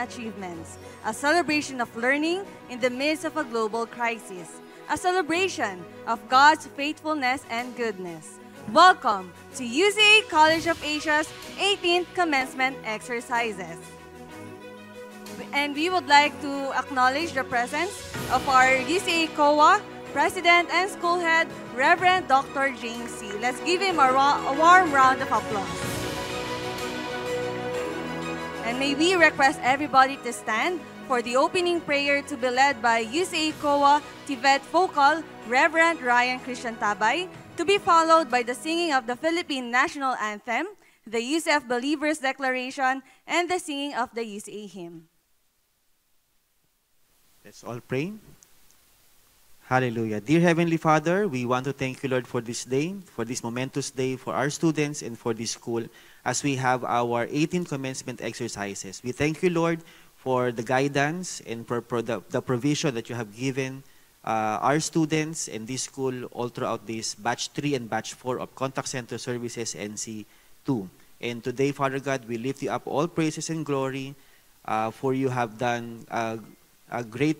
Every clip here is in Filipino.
achievements, a celebration of learning in the midst of a global crisis, a celebration of God's faithfulness and goodness. Welcome to UCA College of Asia's 18th Commencement Exercises. And we would like to acknowledge the presence of our UCA COA President and School Head, Reverend Dr. James C. Let's give him a warm round of applause. And may we request everybody to stand for the opening prayer to be led by UCA COA Tibet Vocal, Reverend Ryan Christian Tabay, to be followed by the singing of the Philippine National Anthem, the UCF Believers Declaration, and the singing of the UCA hymn. Let's all pray. Hallelujah. Dear Heavenly Father, we want to thank you, Lord, for this day, for this momentous day, for our students, and for this school, as we have our 18th commencement exercises. We thank you, Lord, for the guidance and for the provision that you have given our students and this school all throughout this Batch 3 and Batch 4 of Contact Center Services NC2. And today, Father God, we lift you up all praises and glory, for you have done a great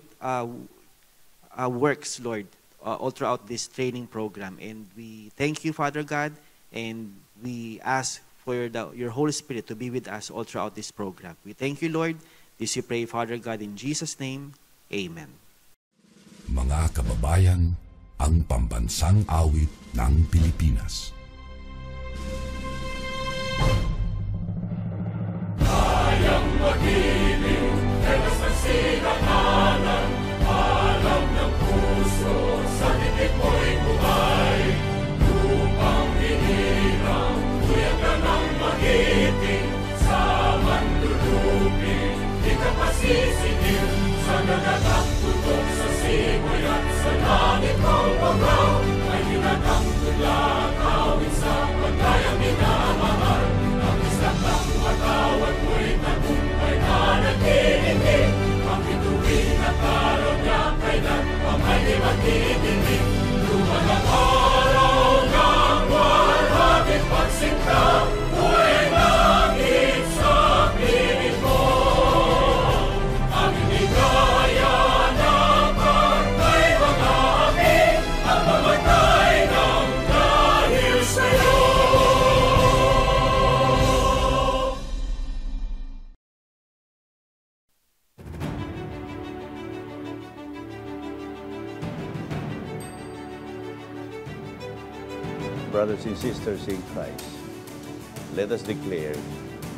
works, Lord, all throughout this training program. And we thank you, Father God, and we ask for your Holy Spirit to be with us all throughout this program. We thank you, Lord. This we pray, Father God, in Jesus' name. Amen. Mga kababayan, ang pambansang awit ng Pilipinas. Kayang mag-ibig, telas ng sinakanan, alam ng puso, sa titik mo'y buhay. Lupang hinirang, tuyag ka ng magiting, sa manlulupin, di ka pasisingil, sa nagagang tutok sa simoy at sa langit mong pagaw, ay hinatang tula, kawin sa pagkayang minamahal, ang isang ng matawad mo'y tagumpay na nag-iindig, ang bituin at araw niya kailan ang ay di magdidinig, lumalang araw ng walhagit pagsinta, buhay langit sa piling mo. Ang inigaya ng pagkay mga api, ang mamatay ng dahil sa'yo. Brothers and sisters in Christ, let us declare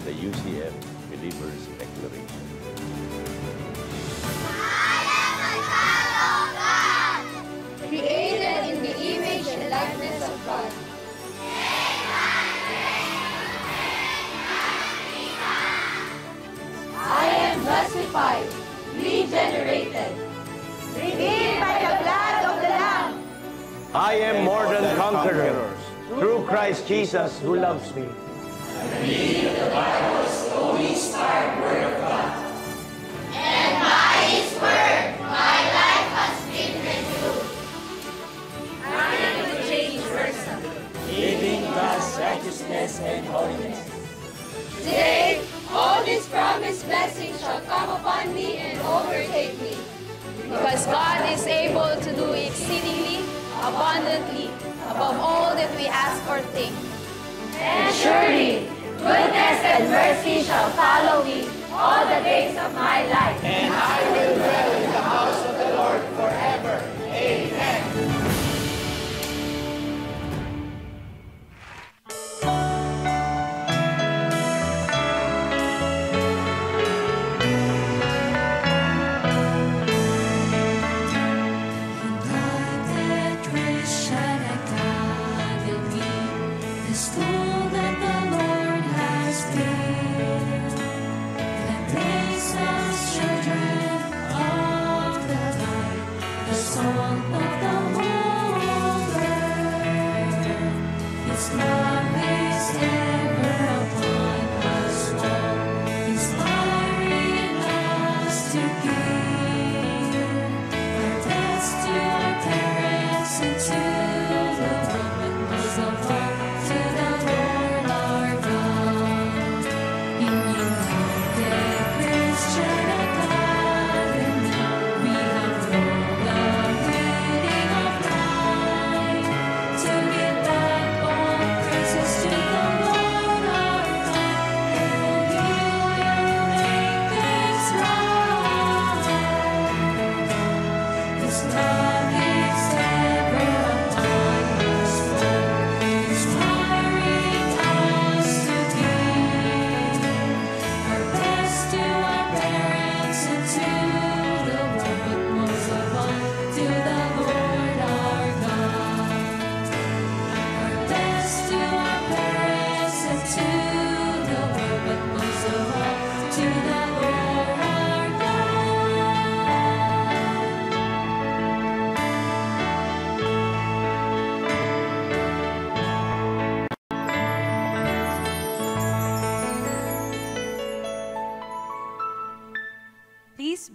the UCF Believers Declaration. I am a child of God, created in the image and likeness of God. I am justified, regenerated, redeemed by the blood of the Lamb. I am more than conquerors through Christ Jesus who loves me. I believe the Bible's only inspired word of God. And by His word, my life has been renewed. I am a changed person, Living God's righteousness and holiness. today, all these promised blessings shall come upon me and overtake me. Because God is able to do exceedingly, abundantly, above all that we ask or think. And surely, goodness and mercy shall follow me all the days of my life. And I will dwell in the house of the Lord forever. Amen. To the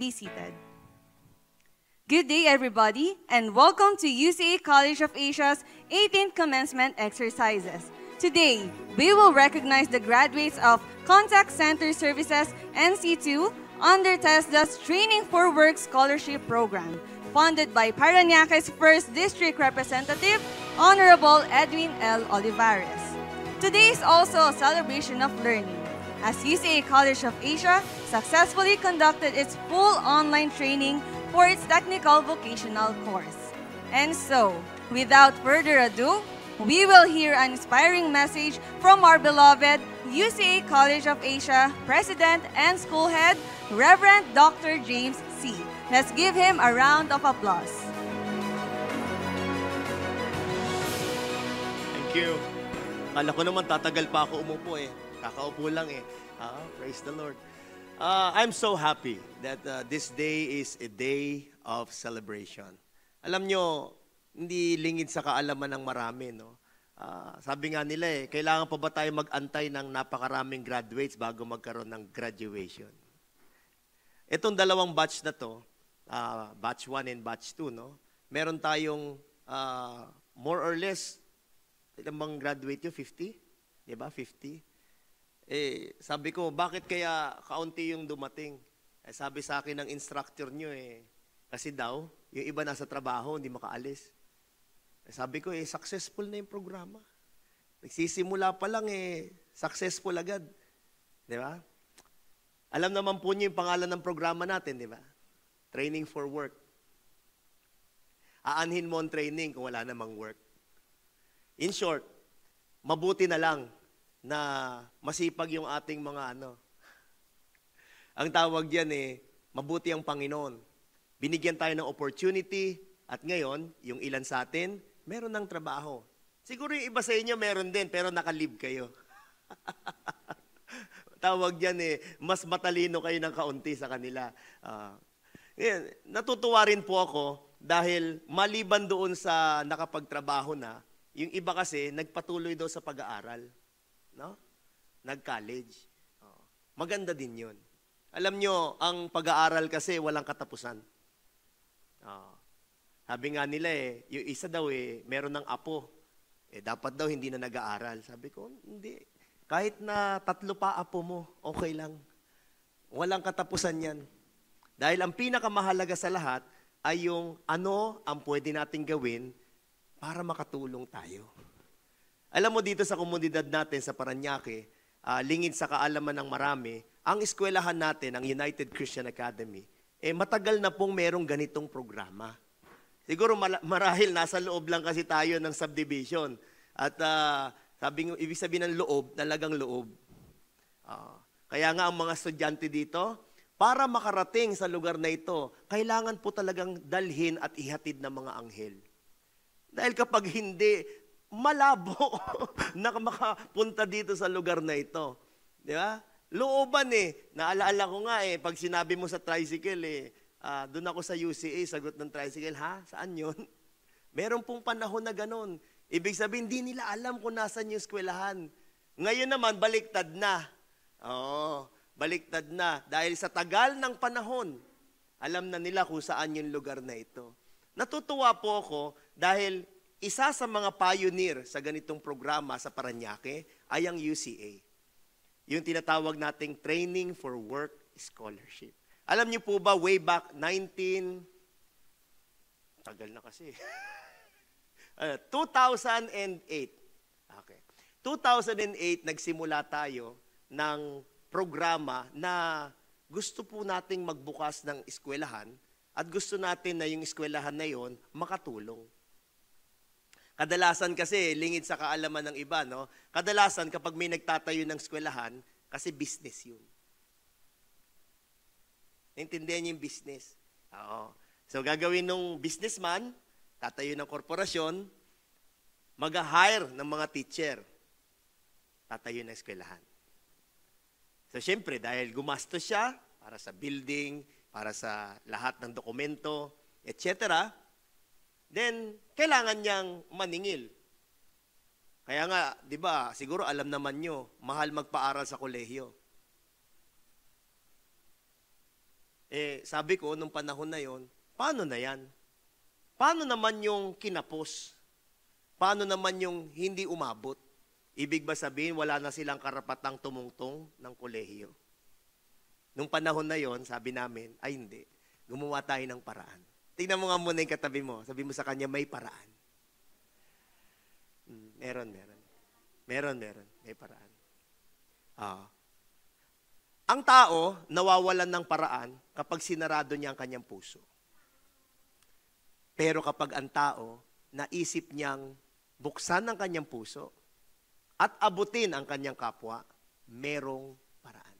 be seated. Good day, everybody, and welcome to UCA College of Asia's 18th Commencement Exercises. Today, we will recognize the graduates of Contact Center Services NC2 under TESDA's Training for Work Scholarship Program, funded by Parañaque's 1st District Representative, Honorable Edwin L. Olivares. Today is also a celebration of learning, as UCA College of Asia successfully conducted its full online training for its technical vocational course. And so, without further ado, we will hear an inspiring message from our beloved UCA College of Asia President and School Head, Reverend Dr. James C. Let's give him a round of applause. Thank you. Kala ko naman tatagal pa ako umupo eh. Kakaupo lang eh. Praise the Lord. I'm so happy that this day is a day of celebration. Alam nyo, hindi lingid sa kaalaman ng marami, no? Sabi nga nila eh, kailangan pa ba tayo mag-antay ng napakaraming graduates bago magkaroon ng graduation? Itong dalawang batch na to, batch 1 and batch 2, no? Meron tayong more or less, ilang bang graduate yun? 50? Diba? 50? Sabi ko, bakit kaya kaunti yung dumating? Sabi sa akin ng instructor nyo kasi daw, yung iba nasa trabaho, hindi makaalis. Sabi ko, successful na yung programa. Nagsisimula pa lang, successful agad. Di ba? Alam naman po niyo yung pangalan ng programa natin, di ba? Training for Work. Aanhin mo ang training kung wala namang work. In short, mabuti na lang na masipag yung ating mga Ang tawag diyan mabuti ang Panginoon. Binigyan tayo ng opportunity at ngayon, yung ilan sa atin, meron ng trabaho. Siguro yung iba sa inyo meron din, pero naka-leave kayo. Tawag diyan mas matalino kayo ng kaunti sa kanila. Natutuwa rin po ako dahil maliban doon sa nakapagtrabaho na, yung iba kasi nagpatuloy daw sa pag-aaral. No? Nag-college. Maganda din yun. Alam nyo, ang pag-aaral kasi walang katapusan. Sabi nga nila yung isa daw meron ng apo. Dapat daw hindi na nag-aaral. Sabi ko, hindi. Kahit na 3 pa apo mo, okay lang. Walang katapusan yan. Dahil ang pinakamahalaga sa lahat ay yung ano ang pwede nating gawin para makatulong tayo. Alam mo dito sa komunidad natin sa Parañaque, lingid sa kaalaman ng marami, ang eskwelahan natin, ang United Christian Academy, matagal na pong merong ganitong programa. Siguro marahil nasa loob lang kasi tayo ng subdivision. At ibig sabihin ng loob, talagang loob. Kaya nga ang mga estudyante dito, para makarating sa lugar na ito, kailangan po talagang dalhin at ihatid ng mga anghel. Dahil kapag hindi, malabo na makapunta dito sa lugar na ito. Di ba? Looban Naalaala ko nga pag sinabi mo sa tricycle doon ako sa UCA, sagot ng tricycle, ha? Saan yun? Meron pong panahon na ganun. Ibig sabihin, hindi nila alam kung nasan yung eskwelahan. Ngayon naman, baliktad na. Oo, baliktad na. Dahil sa tagal ng panahon, alam na nila kung saan yung lugar na ito. Natutuwa po ako dahil isa sa mga pioneer sa ganitong programa sa Parañaque ay ang UCA. Yung tinatawag nating Training for Work Scholarship. Alam niyo po ba, way back tagal na kasi. 2008. Okay. 2008, nagsimula tayo ng programa na gusto po nating magbukas ng eskwelahan at gusto natin na yung eskwelahan na yon makatulong. Kadalasan kasi, lingid sa kaalaman ng iba, no? Kadalasan kapag may nagtatayo ng eskwelahan, kasi business yun. Naintindihan niyo yung business? Oo. So, gagawin ng businessman, tatayo ng korporasyon, mag-hire ng mga teacher, tatayo ng eskwelahan. So, syempre, dahil gumastos siya para sa building, para sa lahat ng dokumento, etc., then, kailangan niyang maningil. Kaya nga, di ba, siguro alam naman nyo, mahal magpaaral sa kolehiyo. Sabi ko, nung panahon na yon, paano na yan? Paano naman yung kinapos? Paano naman yung hindi umabot? Ibig ba sabihin, wala na silang karapatang tumungtong ng kolehiyo? Nung panahon na yon, sabi namin, ay hindi. Gumawa tayo ng paraan. Tingnan mo nga muna yung katabi mo. Sabi mo sa kanya, may paraan. Meron. May paraan. Ang tao, nawawalan ng paraan kapag sinarado niya ang kanyang puso. Pero kapag ang tao, naisip niyang buksan ang kanyang puso at abutin ang kanyang kapwa, merong paraan.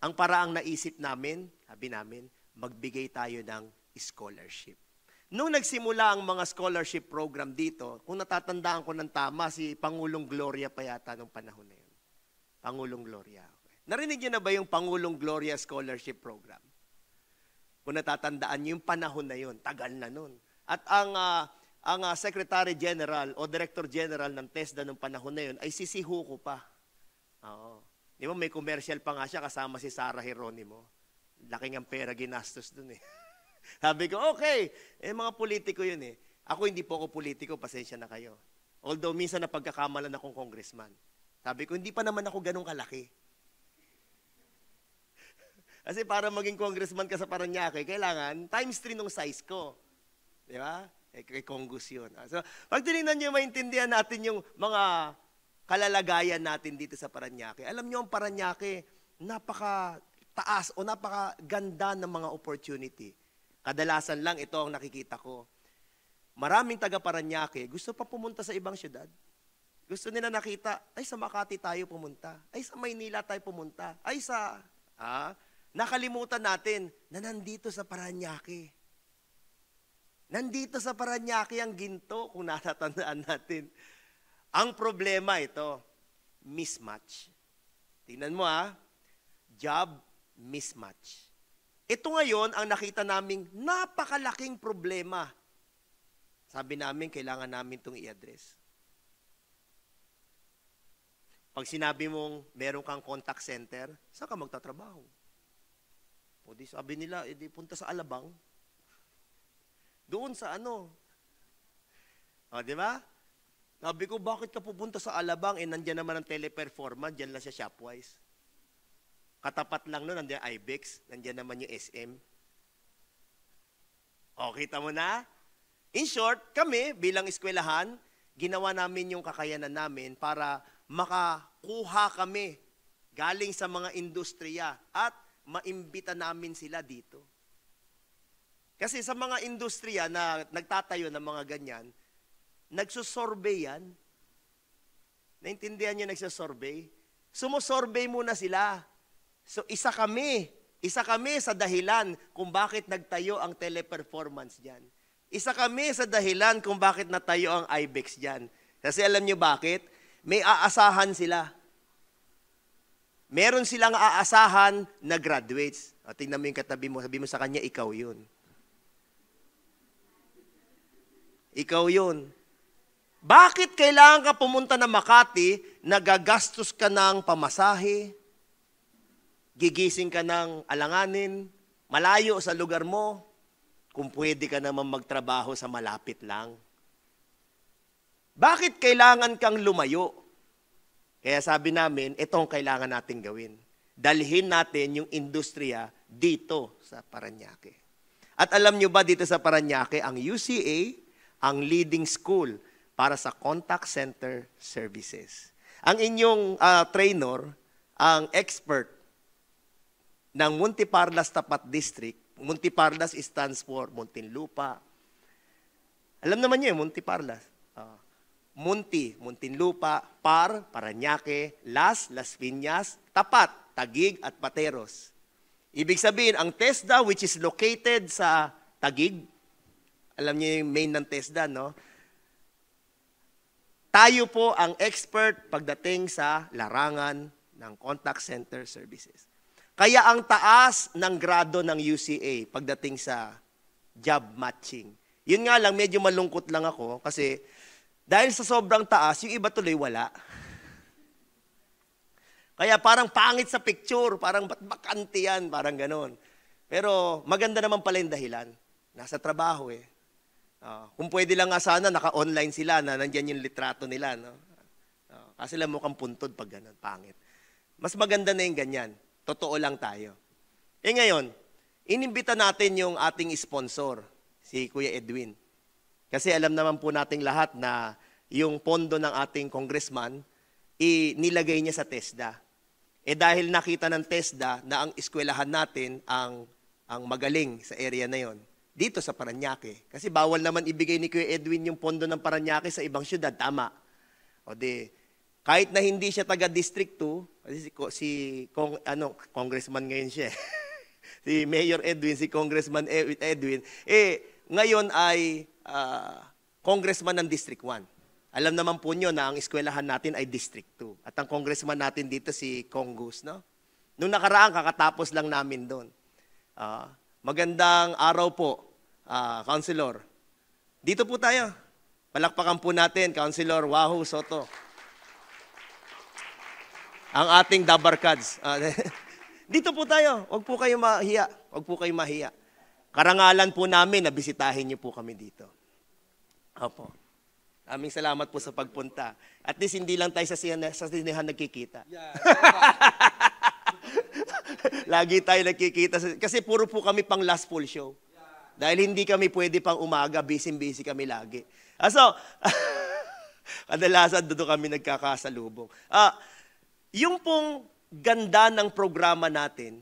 Ang paraang naisip namin, sabi namin, magbigay tayo ng scholarship. Nung nagsimula ang mga scholarship program dito, kung natatandaan ko ng tama, si Pangulong Gloria pa yata nung panahon na yun. Pangulong Gloria. Narinig niyo na ba yung Pangulong Gloria Scholarship Program? Kung natatandaan niyo yung panahon na yun, tagal na nun. At ang Secretary General o Director General ng TESDA nung panahon na yun ay si Huko pa. Oo. Di ba may commercial pa nga siya kasama si Sarah Geronimo. Laking ang pera ginastos dun eh. Sabi ko, okay, mga politiko yun eh. Ako hindi po ako politiko, pasensya na kayo. Although minsan napagkakamalan akong congressman. Sabi ko, hindi pa naman ako ganun kalaki. Kasi para maging congressman ka sa Parañaque, kailangan times 3 nung size ko. Di ba? Kay Congress yun. So, pag tinignan nyo, maintindihan natin yung mga kalalagayan natin dito sa Parañaque. Alam nyo, ang Parañaque, napaka-taas o napaka-ganda ng mga opportunity. Kadalasan lang ito ang nakikita ko. Maraming taga Parañaque gusto pa pumunta sa ibang syudad. Gusto nila nakita, ay sa Makati tayo pumunta. Ay sa Maynila tayo pumunta. Ay sa... nakalimutan natin na nandito sa Parañaque. Nandito sa Parañaque ang ginto kung natatandaan natin. Ang problema ito, mismatch. Tingnan mo job mismatch. Ito ngayon ang nakita naming napakalaking problema. Sabi namin, kailangan namin itong i-address. Pag sinabi mong meron kang contact center, saan ka magtatrabaho? O di sabi nila, di punta sa Alabang. Doon sa ano. O, di ba? Sabi ko, bakit ka pupunta sa Alabang? Nandiyan naman ang Teleperformance, diyan lang siya Shopwise. Katapat lang nun, nandiyan Ibex, nandiyan naman yung SM. O, kita mo na? In short, kami bilang eskwelahan, ginawa namin yung kakayanan namin para makakuha kami galing sa mga industriya at maimbita namin sila dito. Kasi sa mga industriya na nagtatayo ng mga ganyan, nagsusurvey yan. Naintindihan nyo nagsusurvey? Sumusurvey muna sila. So isa kami sa dahilan kung bakit nagtayo ang Teleperformance dyan. Isa kami sa dahilan kung bakit natayo ang Ibex dyan. Kasi alam nyo bakit? May aasahan sila. Meron silang aasahan na graduates. O, tingnan mo yung katabi mo. Sabi mo sa kanya, ikaw yun. Ikaw yun. Bakit kailangan ka pumunta ng Makati, nagagastos ka ng pamasahe, gigising ka ng alanganin, malayo sa lugar mo, kung pwede ka naman magtrabaho sa malapit lang? Bakit kailangan kang lumayo? Kaya sabi namin, itong kailangan natin gawin. Dalhin natin yung industriya dito sa Parañaque. At alam nyo ba dito sa Parañaque, ang UCA, ang leading school para sa contact center services. Ang inyong trainer, ang expert ng Muntiparlas Tapat District, Muntiparlas stands for Muntinlupa. Alam naman nyo yung Muntiparlas. Muntinlupa, Parañaque, Las Piñas, Tapat, Taguig at Pateros. Ibig sabihin, ang TESDA which is located sa Taguig, alam niyo yung main ng TESDA, no? Tayo po ang expert pagdating sa larangan ng contact center services. Kaya ang taas ng grado ng UCA pagdating sa job matching. Yun nga lang, medyo malungkot lang ako kasi dahil sa sobrang taas, yung iba tuloy wala. Kaya parang pangit sa picture, parang ba't bakante yan, parang ganon. Pero maganda naman pala yung dahilan. Nasa trabaho eh. Kung pwede lang nga sana, naka-online sila na nandyan yung litrato nila. No? Kasi lang mukhang puntod pag ganun, pangit. Mas maganda na yung ganyan. Totoo lang tayo. Ngayon, inimbita natin yung ating sponsor, si Kuya Edwin. Kasi alam naman po nating lahat na yung pondo ng ating congressman, nilagay niya sa TESDA. Dahil nakita ng TESDA na ang eskwelahan natin ang magaling sa area na yon, dito sa Parañaque. Kasi bawal naman ibigay ni Kuya Edwin yung pondo ng Parañaque sa ibang syudad, tama. Kahit na hindi siya taga-District 2, kasi congressman ngayon siya. Si Mayor Edwin, si Congressman Edwin, ngayon ay congressman ng District 1. Alam naman po nyo na ang eskwelahan natin ay District 2. At ang congressman natin dito si Congus, no? Noong nakaraan, kakatapos lang namin doon. Magandang araw po, Councilor. Dito po tayo. Palakpakan po natin, Councilor Wahoo Soto. Ang ating Dabarkads. Dito po tayo. Huwag po kayo mahiya. Huwag po kayo mahiya. Karangalan po namin na bisitahin niyo po kami dito. Opo. Aming salamat po sa pagpunta. At least hindi lang tayo sa sinihan nagkikita. Yeah. Lagi tayo nagkikita. Kasi puro po kami pang last full show. Dahil hindi kami pwede pang umaga, busy kami lagi. So, kadalasan doon kami nagkakasalubong. Yung pong ganda ng programa natin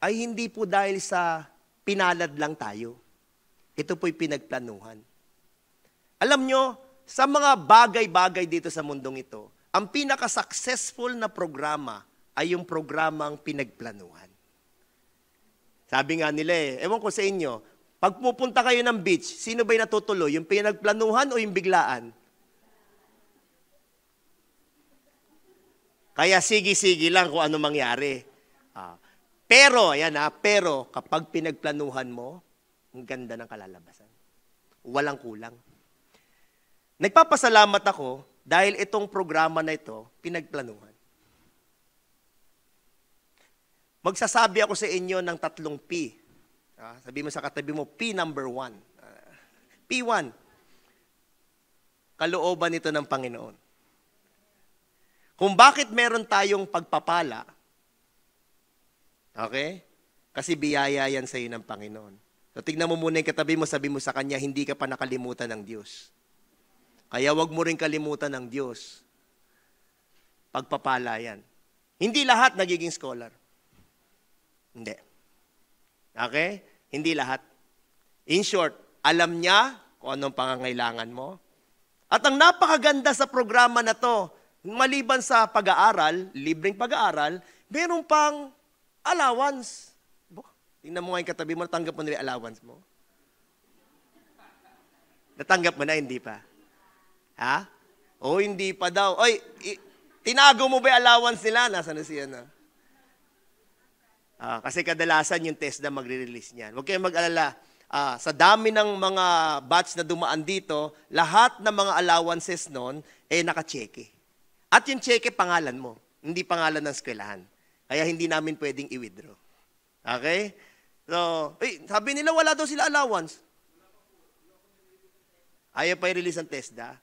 ay hindi po dahil sa pinalad lang tayo. Ito po'y pinagplanuhan. Alam nyo, sa mga bagay-bagay dito sa mundong ito, ang pinaka-successful na programa ay yung programang pinagplanuhan. Sabi nga nila ewan ko sa inyo, pag pupunta kayo ng beach, sino ba'y natutuloy? Yung pinagplanuhan o yung biglaan? Kaya sige-sige lang kung ano mangyari. Pero kapag pinagplanuhan mo, ang ganda ng kalalabasan. Walang kulang. Nagpapasalamat ako dahil itong programa na ito, pinagplanuhan. Magsasabi ako sa inyo ng 3 P. Sabi mo sa katabi mo, P number 1. P1. Kalooban ito ng Panginoon. Kung bakit meron tayong pagpapala, okay? Kasi biyaya yan sa iyo ng Panginoon. So tignan mo muna yung katabi mo, sabi mo sa kanya, hindi ka pa nakalimutan ng Diyos. Kaya wag mo rin kalimutan ng Diyos. Pagpapala yan. Hindi lahat nagiging scholar. Hindi. Okay? Hindi lahat. In short, alam niya kung anong pangangailangan mo. At ang napakaganda sa programa na to, maliban sa pag-aaral, libreng pag-aaral, meron pang allowance. Tingnan mo nga yung katabi mo, natanggap mo nila allowance mo. Natanggap mo na, hindi pa. Ha? O hindi pa daw. Oy, tinago mo ba yung allowance nila? Nasaan na siya na? Kasi kadalasan yung TESDA magre-release niyan. Huwag kayong mag-alala. Sa dami ng mga batch na dumaan dito, lahat ng mga allowances noon, naka-cheque. At yung cheque, pangalan mo. Hindi pangalan ng eskwelahan. Kaya hindi namin pwedeng i-withdraw. Okay? So, sabi nila wala daw sila allowance. Ayaw pa i-release ang TESDA.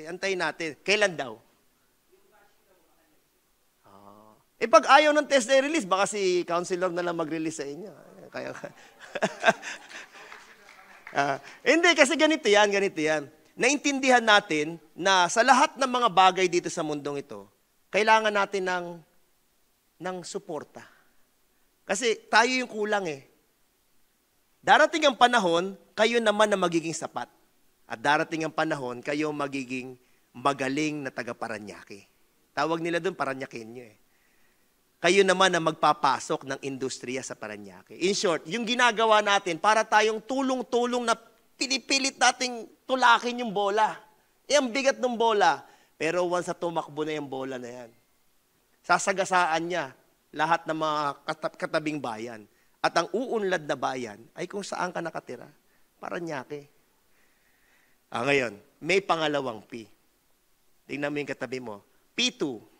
Antayin natin. Kailan daw? Pag ayaw ng TESDA i-release, baka si counselor na lang mag-release sa inyo. Kaya, hindi, kasi ganito yan. Naintindihan natin na sa lahat ng mga bagay dito sa mundong ito, kailangan natin ng suporta. Kasi tayo yung kulang eh. Darating ang panahon, kayo naman na magiging sapat. At darating ang panahon, kayo magiging magaling na taga-Parañaque. Tawag nila doon, Parañaqueño eh. Kayo naman na magpapasok ng industriya sa Parañaque. In short, yung ginagawa natin para tayong tulong-tulong na pinipilit nating tulakin yung bola. Ang bigat ng bola. Pero once na tumakbo na yung bola na yan, sasagasaan niya lahat ng mga katabing bayan. At ang uunlad na bayan ay kung saan ka nakatira. Parañaque. Ngayon, may pangalawang P. Tingnan mo yung katabi mo. P2.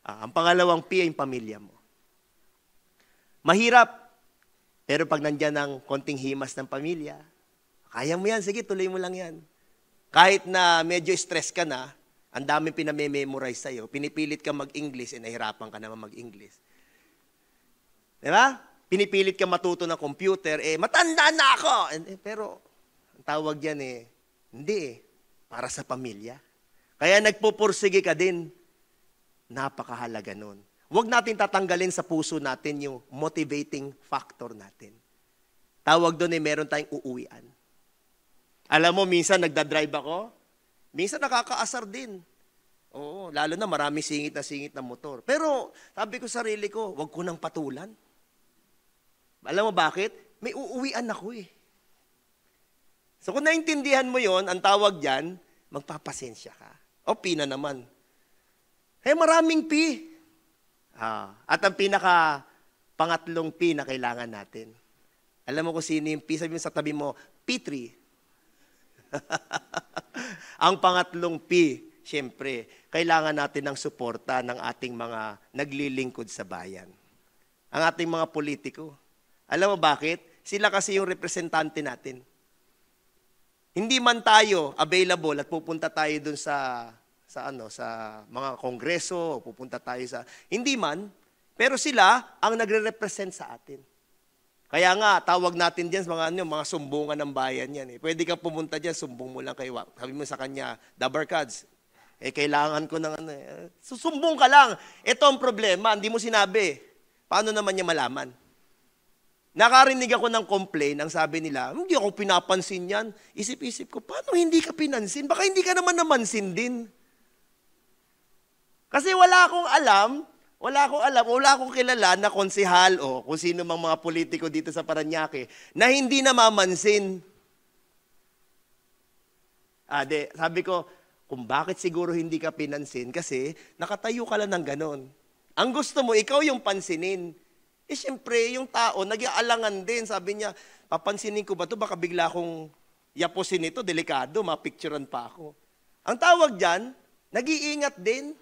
Ang pangalawang P ay yung pamilya mo. Mahirap. Pero pag nandyan ang konting himas ng pamilya, kaya mo yan, sige, tuloy mo lang yan. Kahit na medyo stress ka na, ang daming pinamememorize sa'yo, pinipilit ka mag-English, nahihirapan ka naman mag-English. Di ba? Pinipilit ka matuto ng computer, matanda na ako! Pero, ang tawag yan hindi para sa pamilya. Kaya nagpupursige ka din. Napakahalaga nun. Huwag natin tatanggalin sa puso natin yung motivating factor natin. Tawag doon meron tayong uuwian. Alam mo, minsan nagdadrive ako, minsan nakakaasar din. Oo, lalo na marami singit na motor. Pero sabi ko sa sarili ko, huwag ko nang patulan. Alam mo bakit? May uuwian ako So kung naintindihan mo yon, ang tawag dyan, magpapasensya ka. O P na naman. Maraming P. At ang pangatlong P na kailangan natin. Alam mo kung sino yung P? Sabi mo sa tabi mo, P3. Ang pangatlong P, siyempre, kailangan natin ng suporta ng ating mga naglilingkod sa bayan. Ang ating mga politiko. Alam mo bakit? Sila kasi yung representante natin. Hindi man tayo available at pupunta tayo dun sa mga kongreso, pupunta tayo sa... Hindi man, pero sila ang nagre-represent sa atin. Kaya nga, tawag natin dyan mga sumbungan ng bayan yan. Pwede ka pumunta dyan, sumbong mo lang kay Wak. Sabi mo sa kanya, Dabarkads, kailangan ko ng susumbong ka lang. Ito ang problema, hindi mo sinabi. Paano naman niya malaman? Nakarinig ako ng complaint, ang sabi nila, hindi ako pinapansin yan. Isip-isip ko, paano hindi ka pinansin? Baka hindi ka naman namansin din. Kasi wala akong kilala na konsehal o kung sino mang mga politiko dito sa Parañaque na hindi namamansin. Sabi ko, kung bakit siguro hindi ka pinansin, kasi nakatayo ka lang ng ganon. Ang gusto mo, ikaw yung pansinin. Siyempre, yung tao, nag-aalangan din. Sabi niya, papansinin ko ba ito? Baka bigla akong yapusin ito, delikado, mapicturean pa ako. Ang tawag dyan, nag-iingat din.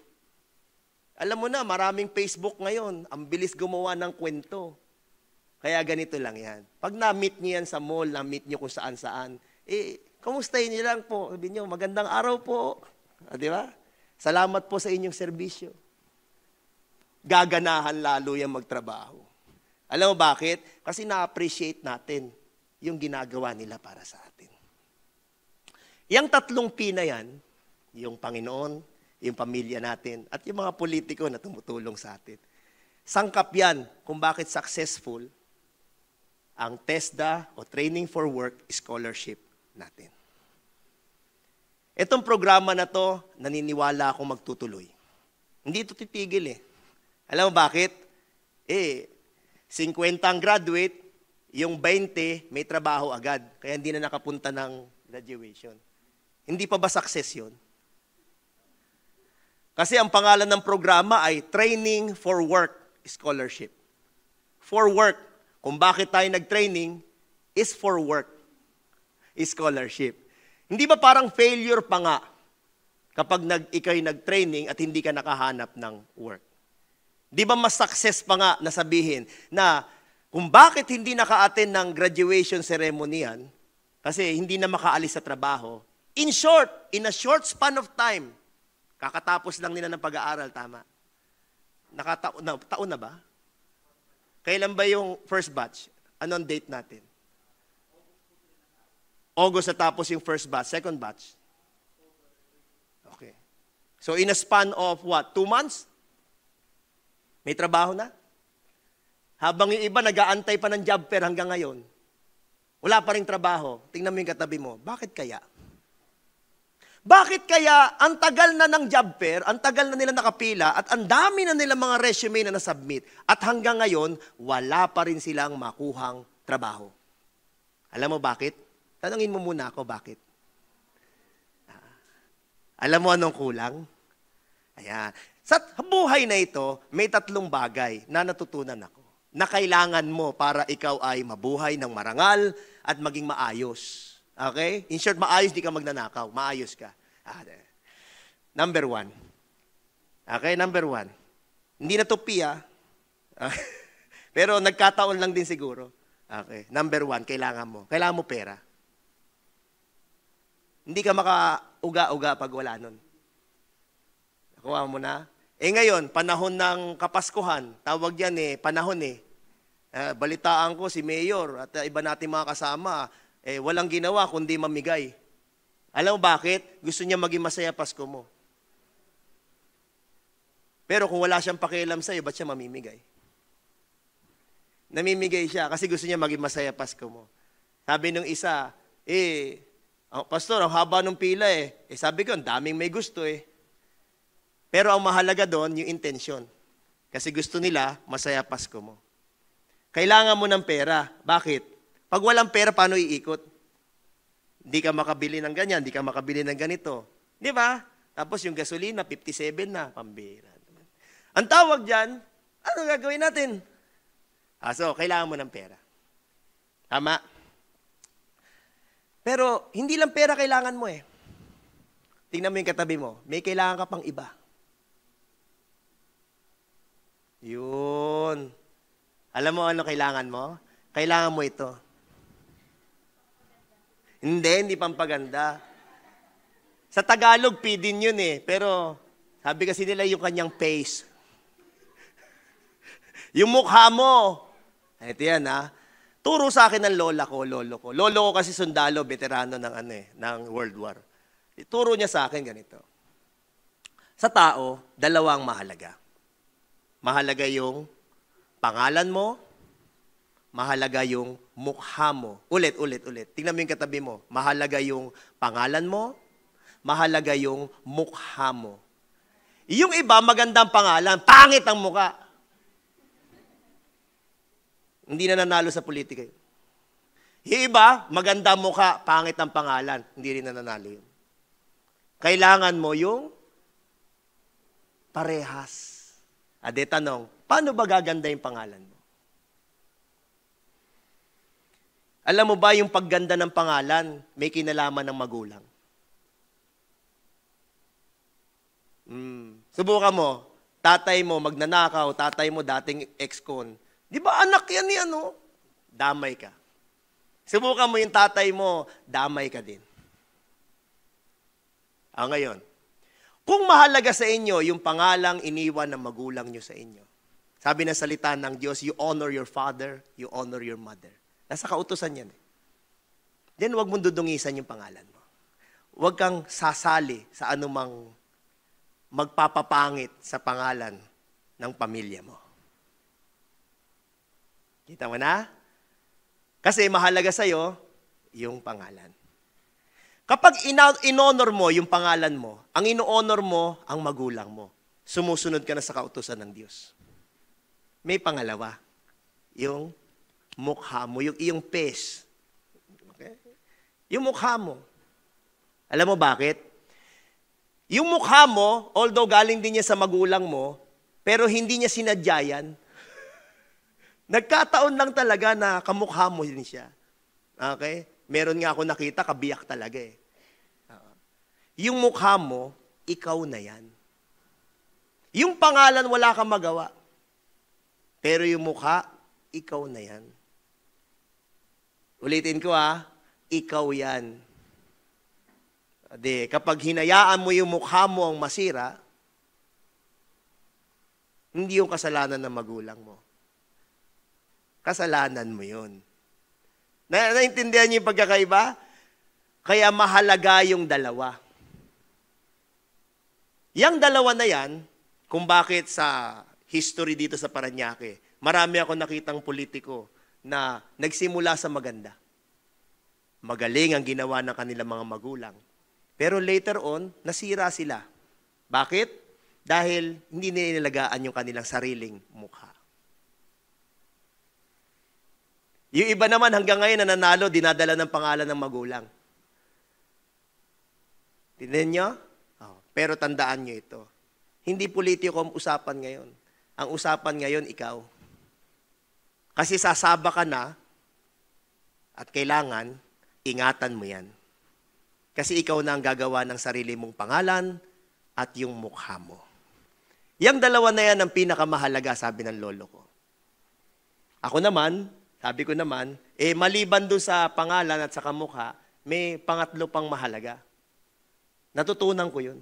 Alam mo na, maraming Facebook ngayon. Ang bilis gumawa ng kwento. Kaya ganito lang yan. Pag na-meet niyo yan sa mall, na-meet niyo kung saan-saan, kamustahin niyo lang po. Sabi niyo, magandang araw po. Di ba? Salamat po sa inyong serbisyo. Gaganahan lalo yung magtrabaho. Alam mo bakit? Kasi na-appreciate natin yung ginagawa nila para sa atin. Yang tatlong P na yan, yung Panginoon, yung pamilya natin, at yung mga politiko na tumutulong sa atin. Sangkap yan kung bakit successful ang TESDA o Training for Work Scholarship natin. Itong programa na to, naniniwala akong magtutuloy. Hindi ito titigil Alam mo bakit? 50 ang graduate, yung 20 may trabaho agad, kaya hindi na nakapunta ng graduation. Hindi pa ba success yun? Kasi ang pangalan ng programa ay Training for Work Scholarship. For work. Kung bakit tayo nag-training is for work. Scholarship. Hindi ba parang failure pa nga kapag ikaw'y nag-training at hindi ka nakahanap ng work? Di ba mas success pa nga na sabihin na kung bakit hindi naka-attend ng graduation ceremony yan, kasi hindi na makaalis sa trabaho, in a short span of time, kakatapos lang nila ng pag-aaral, tama? Taon na ba? Kailan ba yung first batch? Anong date natin? August na tapos yung first batch. Second batch? Okay. So in a span of what? 2 months? May trabaho na? Habang yung iba nag-aantay pa ng job fair hanggang ngayon, wala pa rin trabaho. Tingnan mo yung katabi mo. Bakit kaya? Bakit kaya ang tagal na ng job fair, ang tagal na nila nakapila, at ang dami na nila mga resume na nasubmit, at hanggang ngayon, wala pa rin silang makuhang trabaho? Alam mo bakit? Tanungin mo muna ako bakit. Alam mo anong kulang? Ayan. Sa buhay na ito, may 3 bagay na natutunan ako na kailangan mo para ikaw ay mabuhay ng marangal at maging maayos. Okay? In short, maayos, di ka magnanakaw. Maayos ka. Number 1. Okay, number 1. Hindi na to P, Pero nagkataon lang din siguro. Okay. Number 1, kailangan mo pera. Hindi ka makauga-uga pag wala nun. Nakuha mo na? Ngayon, panahon ng Kapaskuhan, tawag yan panahon balitaan ko si Mayor at iba nating mga kasama, walang ginawa kundi mamigay. Alam mo bakit? Gusto niya maging masaya Pasko mo. Pero kung wala siyang pakialam sa'yo, ba't siya mamimigay? Namimigay siya kasi gusto niya maging masaya Pasko mo. Sabi nung isa, Pastor, ang haba ng pila sabi ko, ang daming may gusto Pero ang mahalaga doon, yung intention. Kasi gusto nila, masaya Pasko mo. Kailangan mo ng pera. Bakit? Pag walang pera, paano iikot? Hindi ka makabili ng ganyan, hindi ka makabili ng ganito. Di ba? Tapos yung gasolina, 57 na, pambira. Ang tawag dyan, ano gagawin natin? So, kailangan mo ng pera. Tama? Pero, hindi lang pera kailangan mo Tingnan mo yung katabi mo, may kailangan ka pang iba. Yun. Alam mo ano kailangan mo? Kailangan mo ito. Hindi pampaganda. Sa Tagalog, pidin yun Pero, sabi kasi nila yung kanyang face. Yung mukha mo. Ito yan Turo sa akin ng lolo ko. Lolo ko kasi sundalo, veterano ng ng World War. Ituro niya sa akin ganito. Sa tao, dalawang mahalaga. Mahalaga yung pangalan mo, mahalaga yung mukha mo. Ulit. Tingnan mo yung katabi mo. Mahalaga yung pangalan mo, mahalaga yung mukha mo. Yung iba, magandang pangalan, pangit ang mukha. Hindi na nanalo sa politika yun. Yung iba, magandang mukha, pangit ang pangalan. Hindi rin na nanalo yun. Kailangan mo yung parehas. Ade tanong, paano ba gaganda yung pangalan mo? Alam mo ba yung pagganda ng pangalan, may kinalaman ng magulang? Subukan mo, tatay mo magnanakaw, tatay mo dating ex-con. Di ba anak yan ni Damay ka. Subukan mo yung tatay mo, damay ka din. Ngayon, kung mahalaga sa inyo yung pangalang iniwan ng magulang nyo sa inyo, sabi na salita ng Diyos, you honor your father, you honor your mother. Nasa kautusan yan Then huwag mong dudungisan yung pangalan mo. Huwag kang sasali sa anumang magpapapangit sa pangalan ng pamilya mo. Kita mo na? Kasi mahalaga sa'yo yung pangalan. Kapag in-honor mo yung pangalan mo, ang ino-honor mo ang magulang mo. Sumusunod ka na sa kautusan ng Diyos. May pangalawa, yung mukha mo, yung iyong face. Okay? Yung mukha mo. Alam mo bakit? Yung mukha mo, although galing din niya sa magulang mo, pero hindi niya sinadya yan. Nagkataon lang talaga na kamukha mo din siya. Okay? Meron nga ako nakita, kabiyak talaga Yung mukha mo, ikaw na yan. Yung pangalan, wala kang magawa. Pero yung mukha, ikaw na yan. Ulitin ko ikaw yan. Kapag hinayaan mo yung mukha mo ang masira, hindi yung kasalanan ng magulang mo. Kasalanan mo yun. Naintindihan niyo yung pagkakaiba? Kaya mahalaga yung dalawa. Yang dalawa na yan, kung bakit sa history dito sa Parañaque, marami ako nakitang politiko na nagsimula sa maganda. Magaling ang ginawa ng kanilang mga magulang. Pero later on, nasira sila. Bakit? Dahil hindi nilalagaan yung kanilang sariling mukha. Yung iba naman hanggang ngayon nananalo, dinadala ng pangalan ng magulang. Tingnan nyo? Pero tandaan nyo ito. Hindi politiko ang usapan ngayon. Ang usapan ngayon, ikaw. Kasi sasaba ka na at kailangan, ingatan mo yan. Kasi ikaw na ang gagawa ng sarili mong pangalan at yung mukha mo. Yang dalawa na yan ang pinakamahalaga, sabi ng lolo ko. Ako naman, sabi ko naman, maliban doon sa pangalan at sa kamukha, may pangatlo pang mahalaga. Natutunan ko yun.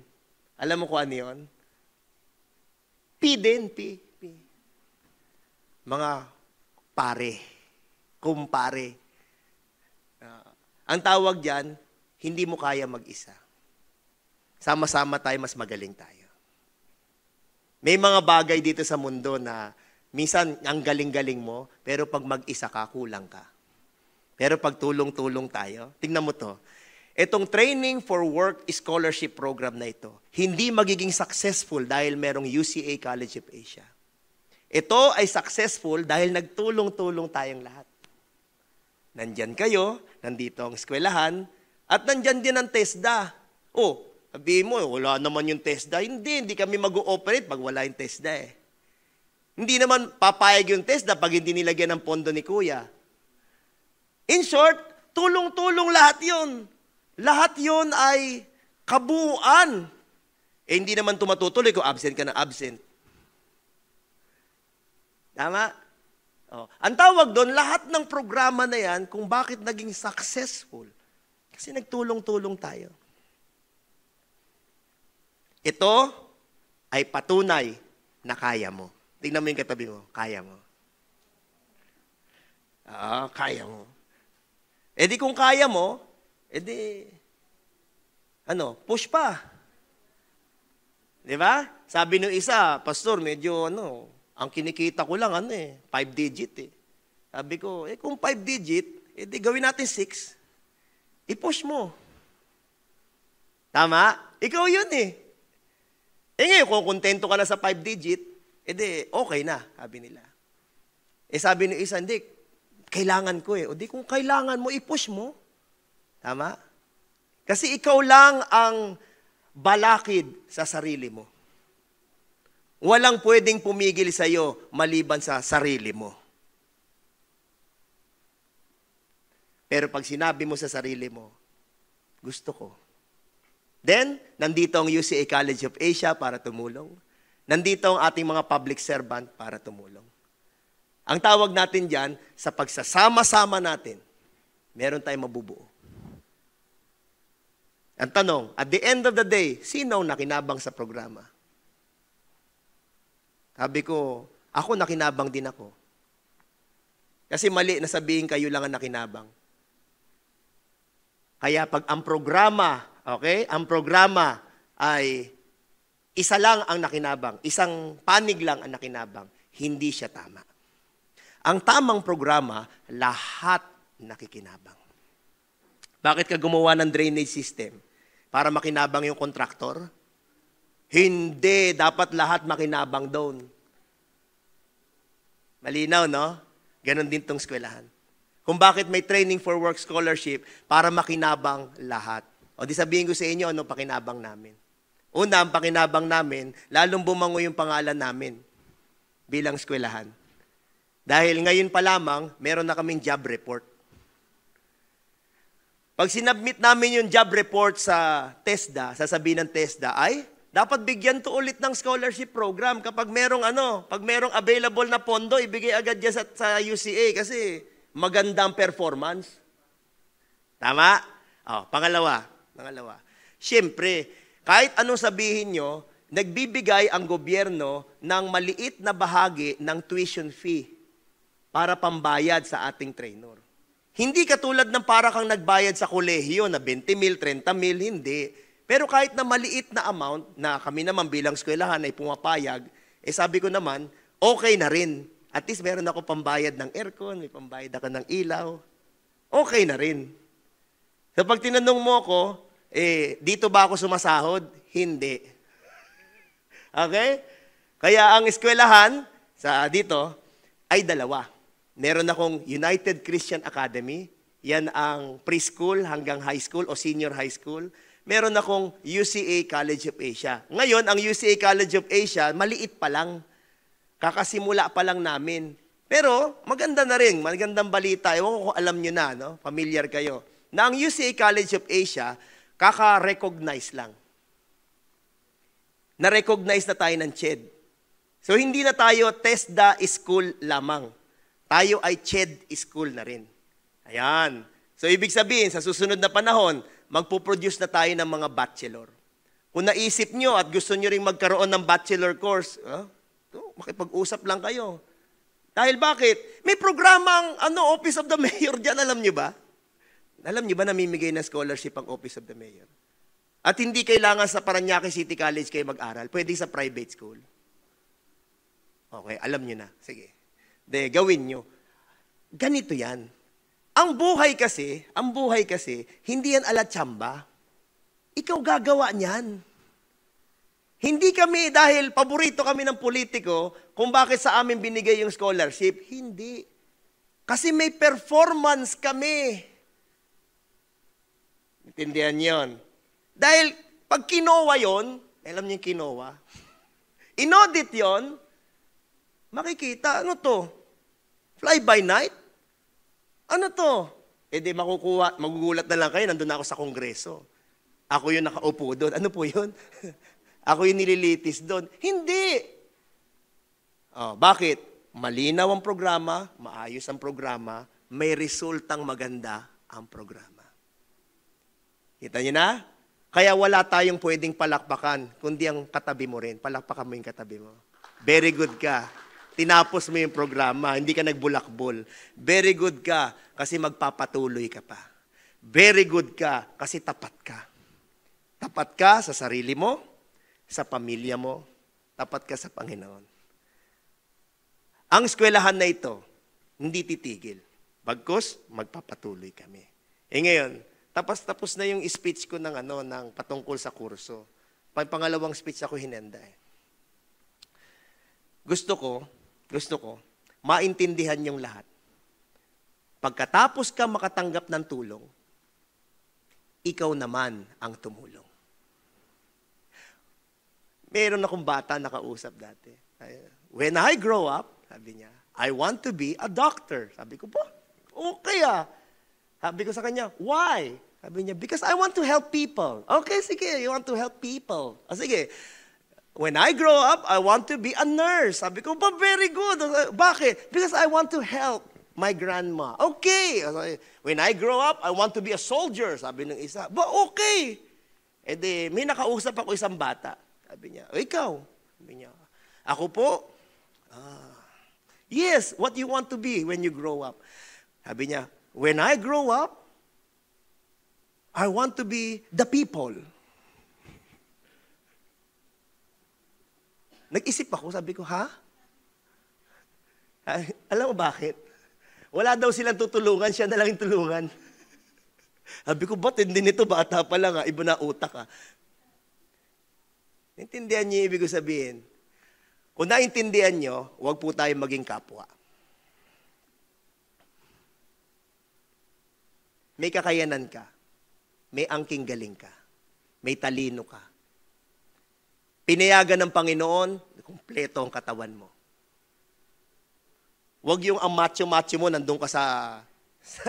Alam mo kung ano yun? P din, P. Mga pare, kumpare. Ang tawag dyan, hindi mo kaya mag-isa. Sama-sama tayo, mas magaling tayo. May mga bagay dito sa mundo na minsan ang galing-galing mo, pero pag mag-isa ka, kulang ka. Pero pag tulong-tulong tayo, tingnan mo to. Itong Training for Work Scholarship Program na ito, hindi magiging successful dahil merong UCA College of Asia. Ito ay successful dahil nagtulong-tulong tayong lahat. Nandyan kayo, nandito ang eskwelahan, at nandyan din ang TESDA. Sabihin mo, wala naman yung TESDA. Hindi kami mag-ooperate pag wala yung TESDA eh. Hindi naman papayag yung TESDA pag hindi nilagyan ng pondo ni Kuya. In short, tulong-tulong lahat yun. Lahat yun ay kabuuan. Hindi naman tumatutuloy kung absent ka ng absent. Tama? Ang tawag doon, lahat ng programa na yan, kung bakit naging successful, kasi nagtulong-tulong tayo. Ito ay patunay na kaya mo. Tingnan mo yung katabi mo, kaya mo. Kaya mo. Di kung kaya mo, push pa. Di ba? Sabi ng isa, pastor, medyo ang kinikita ko lang 5 digit eh. Sabi ko, kung 5 digit, gawin natin 6. I-push mo. Tama? Ikaw yun eh. Ngayon, kung kontento ka na sa 5 digit, okay na, sabi nila. Sabi ng isa, hindi, kailangan ko eh. Kung kailangan mo, i-push mo. Tama? Kasi ikaw lang ang balakid sa sarili mo. Walang pwedeng pumigil sa iyo maliban sa sarili mo. Pero pag sinabi mo sa sarili mo, gusto ko. Then, nandito ang UCA College of Asia para tumulong. Nandito ang ating mga public servant para tumulong. Ang tawag natin dyan, sa pagsasama-sama natin, meron tayong mabubuo. Ang tanong, at the end of the day, sino nakinabang sa programa? Sabi ko, ako nakinabang din ako. Kasi mali na sabihin kayo lang ang nakinabang. Kaya pag ang programa, ang programa ay isa lang ang nakinabang, isang panig lang ang nakinabang, hindi siya tama. Ang tamang programa, lahat nakikinabang. Bakit ka gumawa ng drainage system? Para makinabang yung kontraktor? Hindi, dapat lahat makinabang doon. Malinaw, no? Ganon din tong eskwelahan. Kung bakit may Training for Work Scholarship, para makinabang lahat. Di sabihin ko sa inyo, ano pakinabang namin? Una, ang pakinabang namin, lalong bumango yung pangalan namin bilang eskwelahan. Dahil ngayon pa lamang, meron na kaming job report. Pag sinubmit namin yung job report sa TESDA, sasabihin ng TESDA, ay, dapat bigyan to ulit ng scholarship program kapag merong pag merong available na pondo, ibigay agad dyan sa UCA kasi maganda ang performance. Tama? Pangalawa. Siyempre, kahit anong sabihin nyo, nagbibigay ang gobyerno ng maliit na bahagi ng tuition fee para pambayad sa ating trainer. Hindi katulad ng para kang nagbayad sa kolehiyo na 20 mil, 30 mil, hindi. Pero kahit na maliit na amount na kami naman bilang eskwelahan ay pumapayag, sabi ko naman, okay na rin. At least meron ako pambayad ng aircon, may pambayad ako ng ilaw. Okay na rin. So pag tinanong mo ko, dito ba ako sumasahod? Hindi. Okay? Kaya ang eskwelahan dito ay dalawa. Meron akong United Christian Academy. Yan ang preschool hanggang high school o senior high school. Meron akong UCA College of Asia. Ngayon, ang UCA College of Asia, maliit pa lang. Kakasimula pa lang namin. Pero maganda na rin, magandang balita. Ewan ko kung alam nyo na, no? Familiar kayo. Na ang UCA College of Asia, kaka-recognize lang. Na-recognize na tayo ng CHED. So, hindi na tayo TESDA school lamang. tayo ay CHED school na rin. Ayan. So, ibig sabihin, sa susunod na panahon, magpuproduce na tayo ng mga bachelor. Kung naisip nyo at gusto nyo rin magkaroon ng bachelor course, makipag-usap lang kayo. Dahil bakit? May programa ang Office of the Mayor dyan, alam nyo ba? Alam nyo ba namimigay ng scholarship ang Office of the Mayor? At hindi kailangan sa Parañaque City College kayo mag-aral. Pwede sa private school. Okay, alam nyo na. Sige. Gawin nyo. Ganito yan. Ang buhay kasi, hindi yan ala tsamba. Ikaw gagawa niyan. Hindi kami, dahil paborito kami ng politiko, kung bakit sa amin binigay yung scholarship. Hindi. Kasi may performance kami. Intindihan yon. Dahil pag kinowa yon, alam niyo yung kinowa, inaudit yon, makikita, ano to? Fly by night? Ano to? Di magugulat na lang kayo, nandun ako sa kongreso. Ako yung nakaupo doon. Ano po yun? Ako yung nililitis doon. Hindi! Bakit? Malinaw ang programa, maayos ang programa, may resultang maganda ang programa. Kita niyo na? Kaya wala tayong pwedeng palakpakan, kundi ang katabi mo rin. Palakpakan mo yung katabi mo. Very good ka. Tinapos mo yung programa, hindi ka nagbulakbol. Very good ka, kasi magpapatuloy ka pa. Very good ka, kasi tapat ka. Tapat ka sa sarili mo, sa pamilya mo, tapat ka sa Panginoon. Ang eskwelahan na ito, hindi titigil. Bagkus, magpapatuloy kami. Ngayon, tapos na yung speech ko ng patungkol sa kurso. Pangalawang speech ako hinenda. Gusto ko, maintindihan yung lahat. Pagkatapos ka makatanggap ng tulong, ikaw naman ang tumulong. Meron akong bata nakausap dati. When I grow up, sabi niya, I want to be a doctor. Sabi ko, okay ah. Sabi ko sa kanya, why? Sabi niya, because I want to help people. Okay, sige, you want to help people. Sige, when I grow up, I want to be a nurse. Sabi ko, very good. Bakit? Because I want to help my grandma. Okay. When I grow up, I want to be a soldier. Sabi ng isa, okay. May nakausap ako isang bata. Sabi niya, ikaw? Sabi niya, ako po? Yes, what you want to be when you grow up? Sabi niya, when I grow up, I want to be the people. Nag-isip ako, sabi ko, ha? Alam mo bakit? Wala daw silang tutulungan, siya na lang yung tulungan. Sabi ko, ba't hindi nito bata pa lang, iba na utak ha? Naintindihan niyo yung ibig ko sabihin? Kung naintindihan niyo, huwag po tayo maging kapwa. May kakayanan ka. May angking galing ka. May talino ka. Pinayagan ng Panginoon, kumpleto ang katawan mo. Huwag yung ang macho-macho mo, nandun ka sa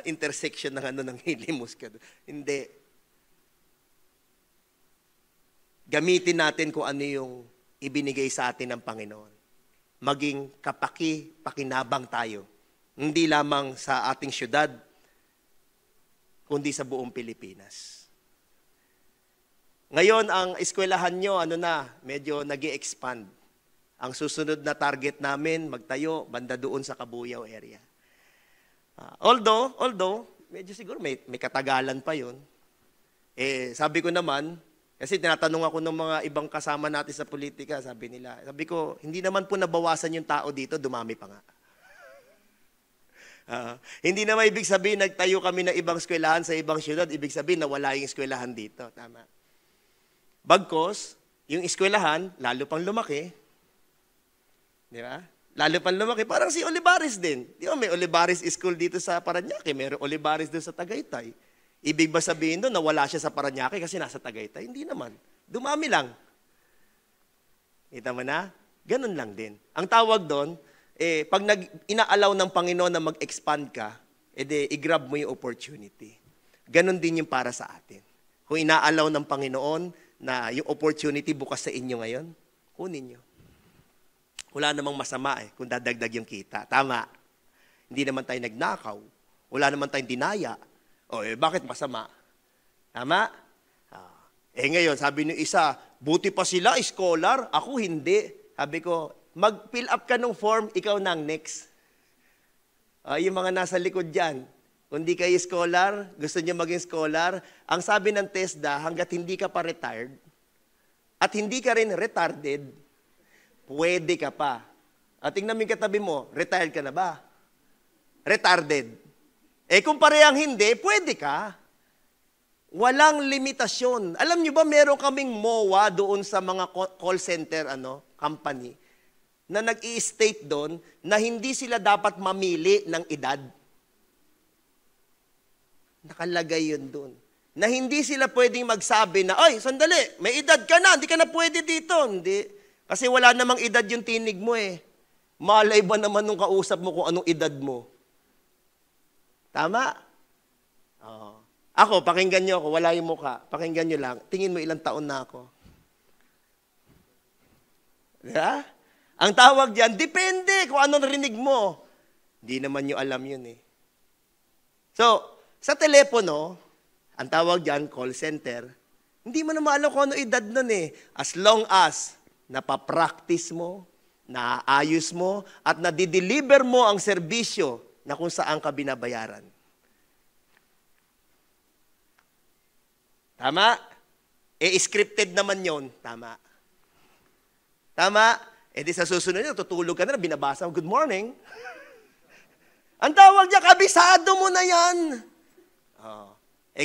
intersection ng hilimos ka. Hindi. Gamitin natin kung ano yung ibinigay sa atin ng Panginoon. Maging pakinabang tayo. Hindi lamang sa ating syudad, kundi sa buong Pilipinas. Ngayon, ang eskwelahan nyo, medyo nag-i-expand. Ang susunod na target namin, magtayo, banda doon sa Kabuyao area. Although, medyo siguro may katagalan pa yun. Sabi ko naman, kasi tinatanong ako ng mga ibang kasama natin sa politika, sabi ko, hindi naman po nabawasan yung tao dito, dumami pa nga. Hindi naman ibig sabihin, nagtayo kami ng ibang eskwelahan sa ibang syudad, ibig sabihin, nawala yung eskwelahan dito. Tama. Bagkos, yung eskwelahan, lalo pang lumaki. Di ba? Lalo pang lumaki. Parang si Olivares din. Di ba, may Olivares School dito sa Parañaque, mayroong Olivares doon sa Tagaytay. Ibig ba sabihin doon, nawala siya sa Parañaque kasi nasa Tagaytay? Hindi naman. Dumami lang. Kita mo na? Ganun lang din. Ang tawag doon, pag ina-allow ng Panginoon na mag-expand ka, i-grab mo yung opportunity. Ganun din yung para sa atin. Kung ina-allow ng Panginoon na yung opportunity bukas sa inyo ngayon, kunin nyo. Wala namang masama kung dadagdag yung kita. Tama. Hindi naman tayo nagnakaw. Wala naman tayong dinaya. O, bakit masama? Tama? Ngayon, sabi ng isa, buti pa sila, scholar. Ako hindi. Sabi ko, mag-fill up ka ng form, ikaw na ang next. Yung mga nasa likod dyan, kung di kayo scholar, gusto niyo maging scholar, ang sabi ng TESDA, hanggat hindi ka pa retired, at hindi ka rin retarded, pwede ka pa. At tingnan mo yung katabi mo, retired ka na ba? Retarded. Kung parehang hindi, pwede ka. Walang limitasyon. Alam niyo ba, meron kaming MOA doon sa mga call center company na nag-i-state doon na hindi sila dapat mamili ng edad. Nakalagay yun doon. Na hindi sila pwedeng magsabi na, ay, sandali, may edad ka na, hindi ka na pwede dito. Hindi. Kasi wala namang edad yung tinig mo eh. Malay ba naman nung kausap mo kung anong edad mo? Tama? Ako, pakinggan nyo ako, wala yung mukha. Pakinggan nyo lang. Tingin mo ilang taon na ako. Diba? Ang tawag dyan, depende kung ano narinig mo. Hindi naman nyo alam yun eh. So, sa telepono, ang tawag dyan, call center, hindi mo naman alam kung ano edad nun eh. As long as napapractice mo, naayos mo, at nadideliver mo ang serbisyo na kung saan ka binabayaran. Tama? Scripted naman yon. Tama. Tama? Di sa susunod nyo, tutulog ka na, binabasa mo, good morning. Ang tawag niya, kabisado mo na yan.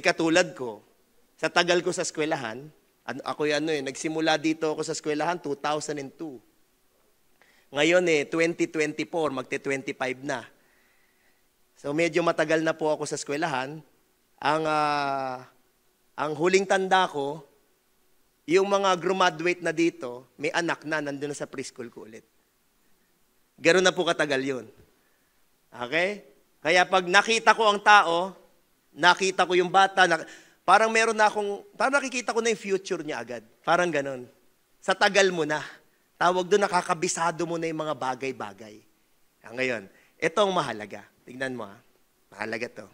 Katulad ko, sa tagal ko sa eskwelahan, nagsimula dito ako sa eskwelahan 2002. Ngayon 2024, magte-25 na. So medyo matagal na po ako sa eskwelahan. Ang huling tanda ko, yung mga graduate na dito, may anak na, nandun na sa preschool ko ulit. Ganoon na po katagal yun. Okay? Kaya pag nakita ko ang tao, nakita ko yung bata, parang nakikita ko na yung future niya agad. Parang ganon. Sa tagal mo na. Tawag doon, nakakabisado mo na yung mga bagay-bagay. Ngayon, ito ang mahalaga. Tignan mo mahalaga to.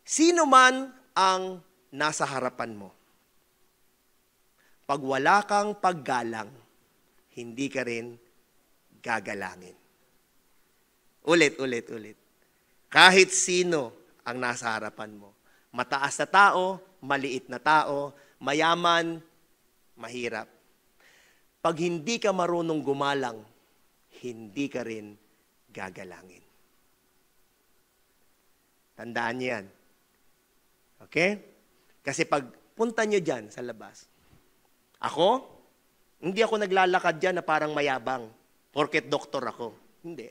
Sino man ang nasa harapan mo? Pag wala kang paggalang, hindi ka rin gagalangin. Ulit. Kahit sino ang nasa harapan mo. Mataas na tao, maliit na tao, mayaman, mahirap. Pag hindi ka marunong gumalang, hindi ka rin gagalangin. Tandaan niyo yan. Okay? Kasi pag punta niyo dyan sa labas, hindi ako naglalakad dyan na parang mayabang, porket doktor ako. Hindi.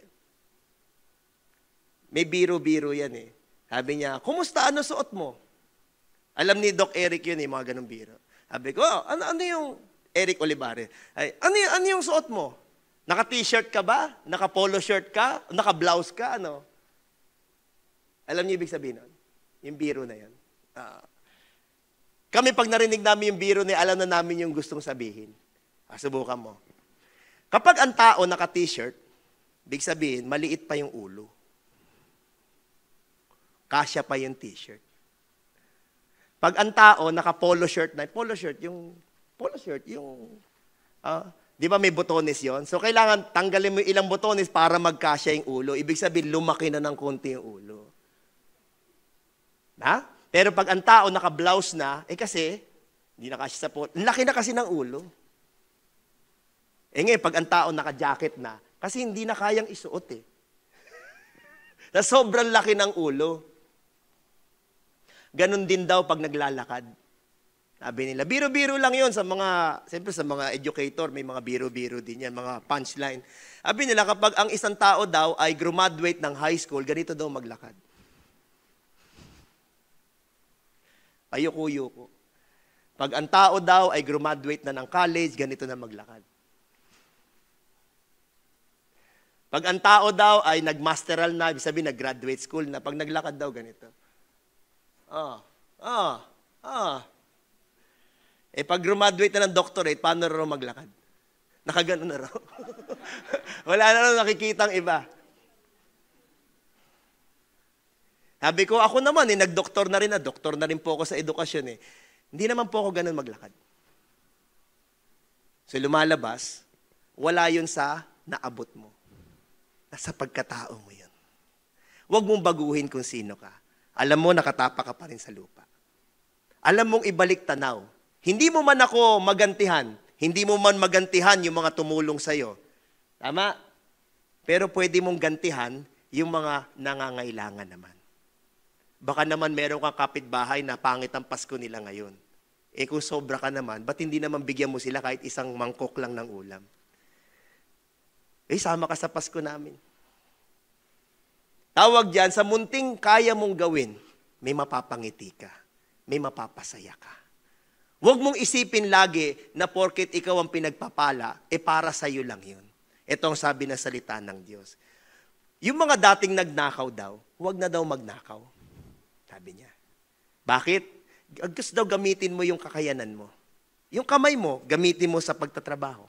May biro-biro yan eh. Sabi niya, kumusta? Ano suot mo? Alam ni Doc Eric yun mga ganong biro. Sabi ko, ano yung Eric Olivares? Ano yung suot mo? Naka-t-shirt ka ba? Naka-polo shirt ka? Naka-blouse ka? Ano? Alam niyo ibig sabihin nun? Yung biro na yan. Kami pag narinig namin yung biro na alam na namin yung gustong sabihin. Subukan mo. Kapag ang tao naka-t-shirt, ibig sabihin, maliit pa yung ulo. Kasya pa yung t-shirt. Pag ang tao naka-polo shirt di ba may botones yon? So kailangan tanggalin mo ilang botones para magkasya yung ulo. Ibig sabihin, lumaki na ng konti yung ulo. Pero pag ang tao naka-blouse na, kasi, hindi na kasya sa laki na kasi ng ulo. Ngayon, pag ang tao naka-jacket na, kasi hindi na kayang isuot na sobrang laki ng ulo. Ganon din daw pag naglalakad. Sabi nila, biro-biro lang yon siyempre sa mga educator, may mga biro-biro din yan, mga punchline. Sabi nila, kapag ang isang tao daw ay graduate ng high school, ganito daw maglakad. Ayoko-yoko. Pag ang tao daw ay graduate na ng college, ganito na maglakad. Pag ang tao daw ay nag-masteral na, ibig sabihin nag-graduate school na, pag naglakad daw ganito. Pag graduate na ng doctorate, paano raw maglakad? Nakaganon na raw. Wala na raw nakikitang iba. Sabi ko, ako naman, nag-doktor na rin na. Doktor na rin po ako sa edukasyon eh. Hindi naman po ako ganun maglakad. So lumalabas, wala yun sa naabot mo. Nasa pagkatao mo yun. Huwag mong baguhin kung sino ka. Alam mo, nakatapa ka pa rin sa lupa. Alam mong ibalik tanaw. Hindi mo man ako magantihan. Hindi mo man magantihan yung mga tumulong sa'yo. Tama? Pero pwede mong gantihan yung mga nangangailangan naman. Baka naman meron kang kapitbahay na pangit ang Pasko nila ngayon. Eh kung sobra ka naman, ba't hindi naman bigyan mo sila kahit isang mangkok lang ng ulam? Eh, sama ka sa Pasko namin. Tawag dyan, sa munting kaya mong gawin, may mapapangiti ka. May mapapasaya ka. Huwag mong isipin lagi na porket ikaw ang pinagpapala, para sa'yo lang yun. Ito ang sabi ng salita ng Diyos. Yung mga dating nagnakaw daw, huwag na daw magnakaw. Sabi niya. Bakit? Gusto daw gamitin mo yung kakayanan mo. Yung kamay mo, gamitin mo sa pagtatrabaho.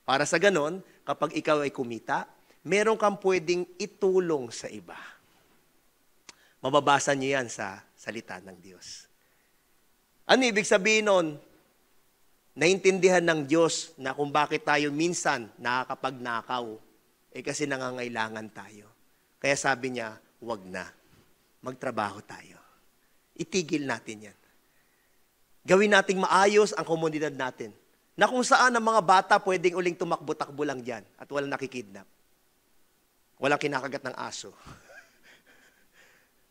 Para sa ganon, kapag ikaw ay kumita, meron kang pwedeng itulong sa iba. Mababasa niyo yan sa salita ng Diyos. Ano ibig sabihin nun? Naintindihan ng Diyos na kung bakit tayo minsan nakakapagnakaw, kasi nangangailangan tayo. Kaya sabi niya, wag na. Magtrabaho tayo. Itigil natin yan. Gawin nating maayos ang komunidad natin. Na kung saan ang mga bata pwedeng uling tumakbo-takbo lang dyan at walang nakikidnap. Walang kinakagat ng aso.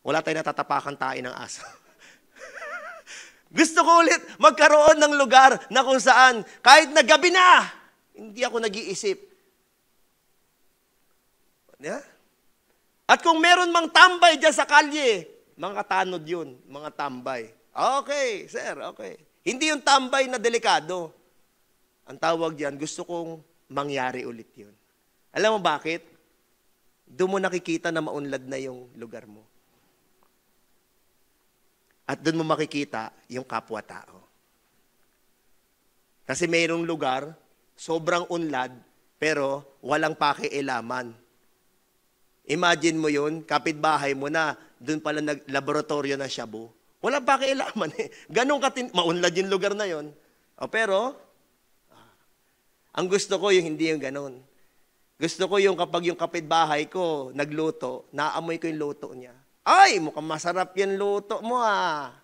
Wala tayong natatapakan tayo ng aso. Gusto ko ulit magkaroon ng lugar na kung saan kahit na gabi na, hindi ako nag-iisip. Yeah? At kung meron mang tambay dyan sa kalye, mga tanod yun, mga tambay. Okay, sir, okay. Hindi yung tambay na delikado. Ang tawag diyan, gusto kong mangyari ulit yun. Alam mo bakit? Doon mo nakikita na maunlad na yung lugar mo. At doon mo makikita yung kapwa-tao. Kasi mayroong lugar, sobrang unlad, pero walang pakialaman. Imagine mo yun, kapitbahay mo na, doon pala nag-laboratorio na Shabu. Walang pakialaman eh. Ganun maunlad yung lugar na yun. Pero, ang gusto ko yung hindi yung ganun. Gusto ko yung kapag yung kapitbahay ko nagluto, naamoy ko yung luto niya. Ay, mukhang masarap yung luto mo ah.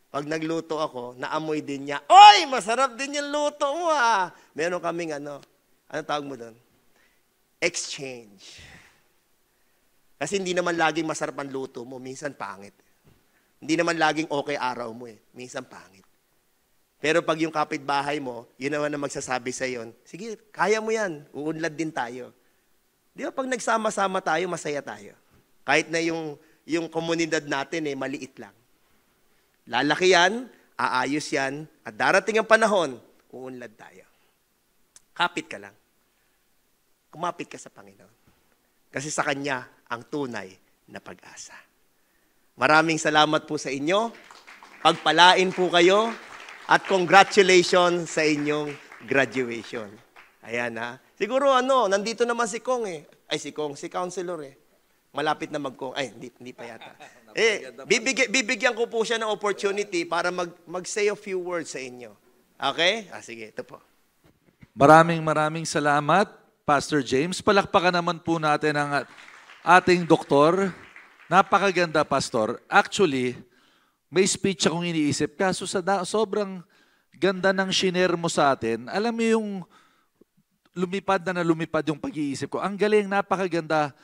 Pag nagluto ako, naamoy din niya. Ay, masarap din yung luto mo ah. Meron kaming ano tawag mo doon? Exchange. Kasi hindi naman laging masarap ang luto mo, minsan pangit. Hindi naman laging okay araw mo minsan pangit. Pero pag yung kapitbahay mo, yun naman na magsasabi sa yon, sige, kaya mo yan, uunlad din tayo. Di ba pag nagsama-sama tayo, masaya tayo. Kahit na yung komunidad natin maliit lang. Lalaki yan, aayos yan, at darating ang panahon, uunlad tayo. Kapit ka lang. Kumapit ka sa Panginoon. Kasi sa Kanya ang tunay na pag-asa. Maraming salamat po sa inyo. Pagpalain po kayo. At congratulations sa inyong graduation. Ayan ha. Siguro nandito naman si Kong si Counselor Malapit na mag-Kong. Ay, hindi pa yata. Bibigyan ko po siya ng opportunity para mag-say a few words sa inyo. Okay? Sige, ito po. Maraming salamat, Pastor James. Palakpakan naman po natin ang ating doktor. Napakaganda, Pastor. Actually, may speech akong iniisip. Kaso sobrang ganda ng shiner mo sa atin. Alam mo yung lumipad yung pag-iisip ko. Ang galing, napakaganda.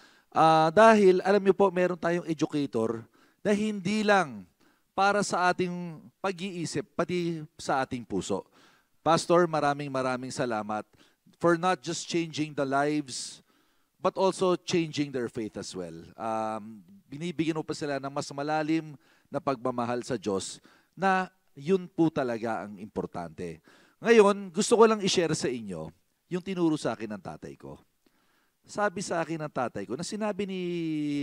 Dahil, alam niyo po, meron tayong educator na hindi lang para sa ating pag-iisip, pati sa ating puso. Pastor, maraming salamat for not just changing the lives, but also changing their faith as well. Binibigyan mo pa sila ng mas malalim na pagmamahal sa Diyos na yun po talaga ang importante. Ngayon, gusto ko lang i-share sa inyo yung tinuro sa akin ng tatay ko. Sabi sa akin ng tatay ko, na sinabi ni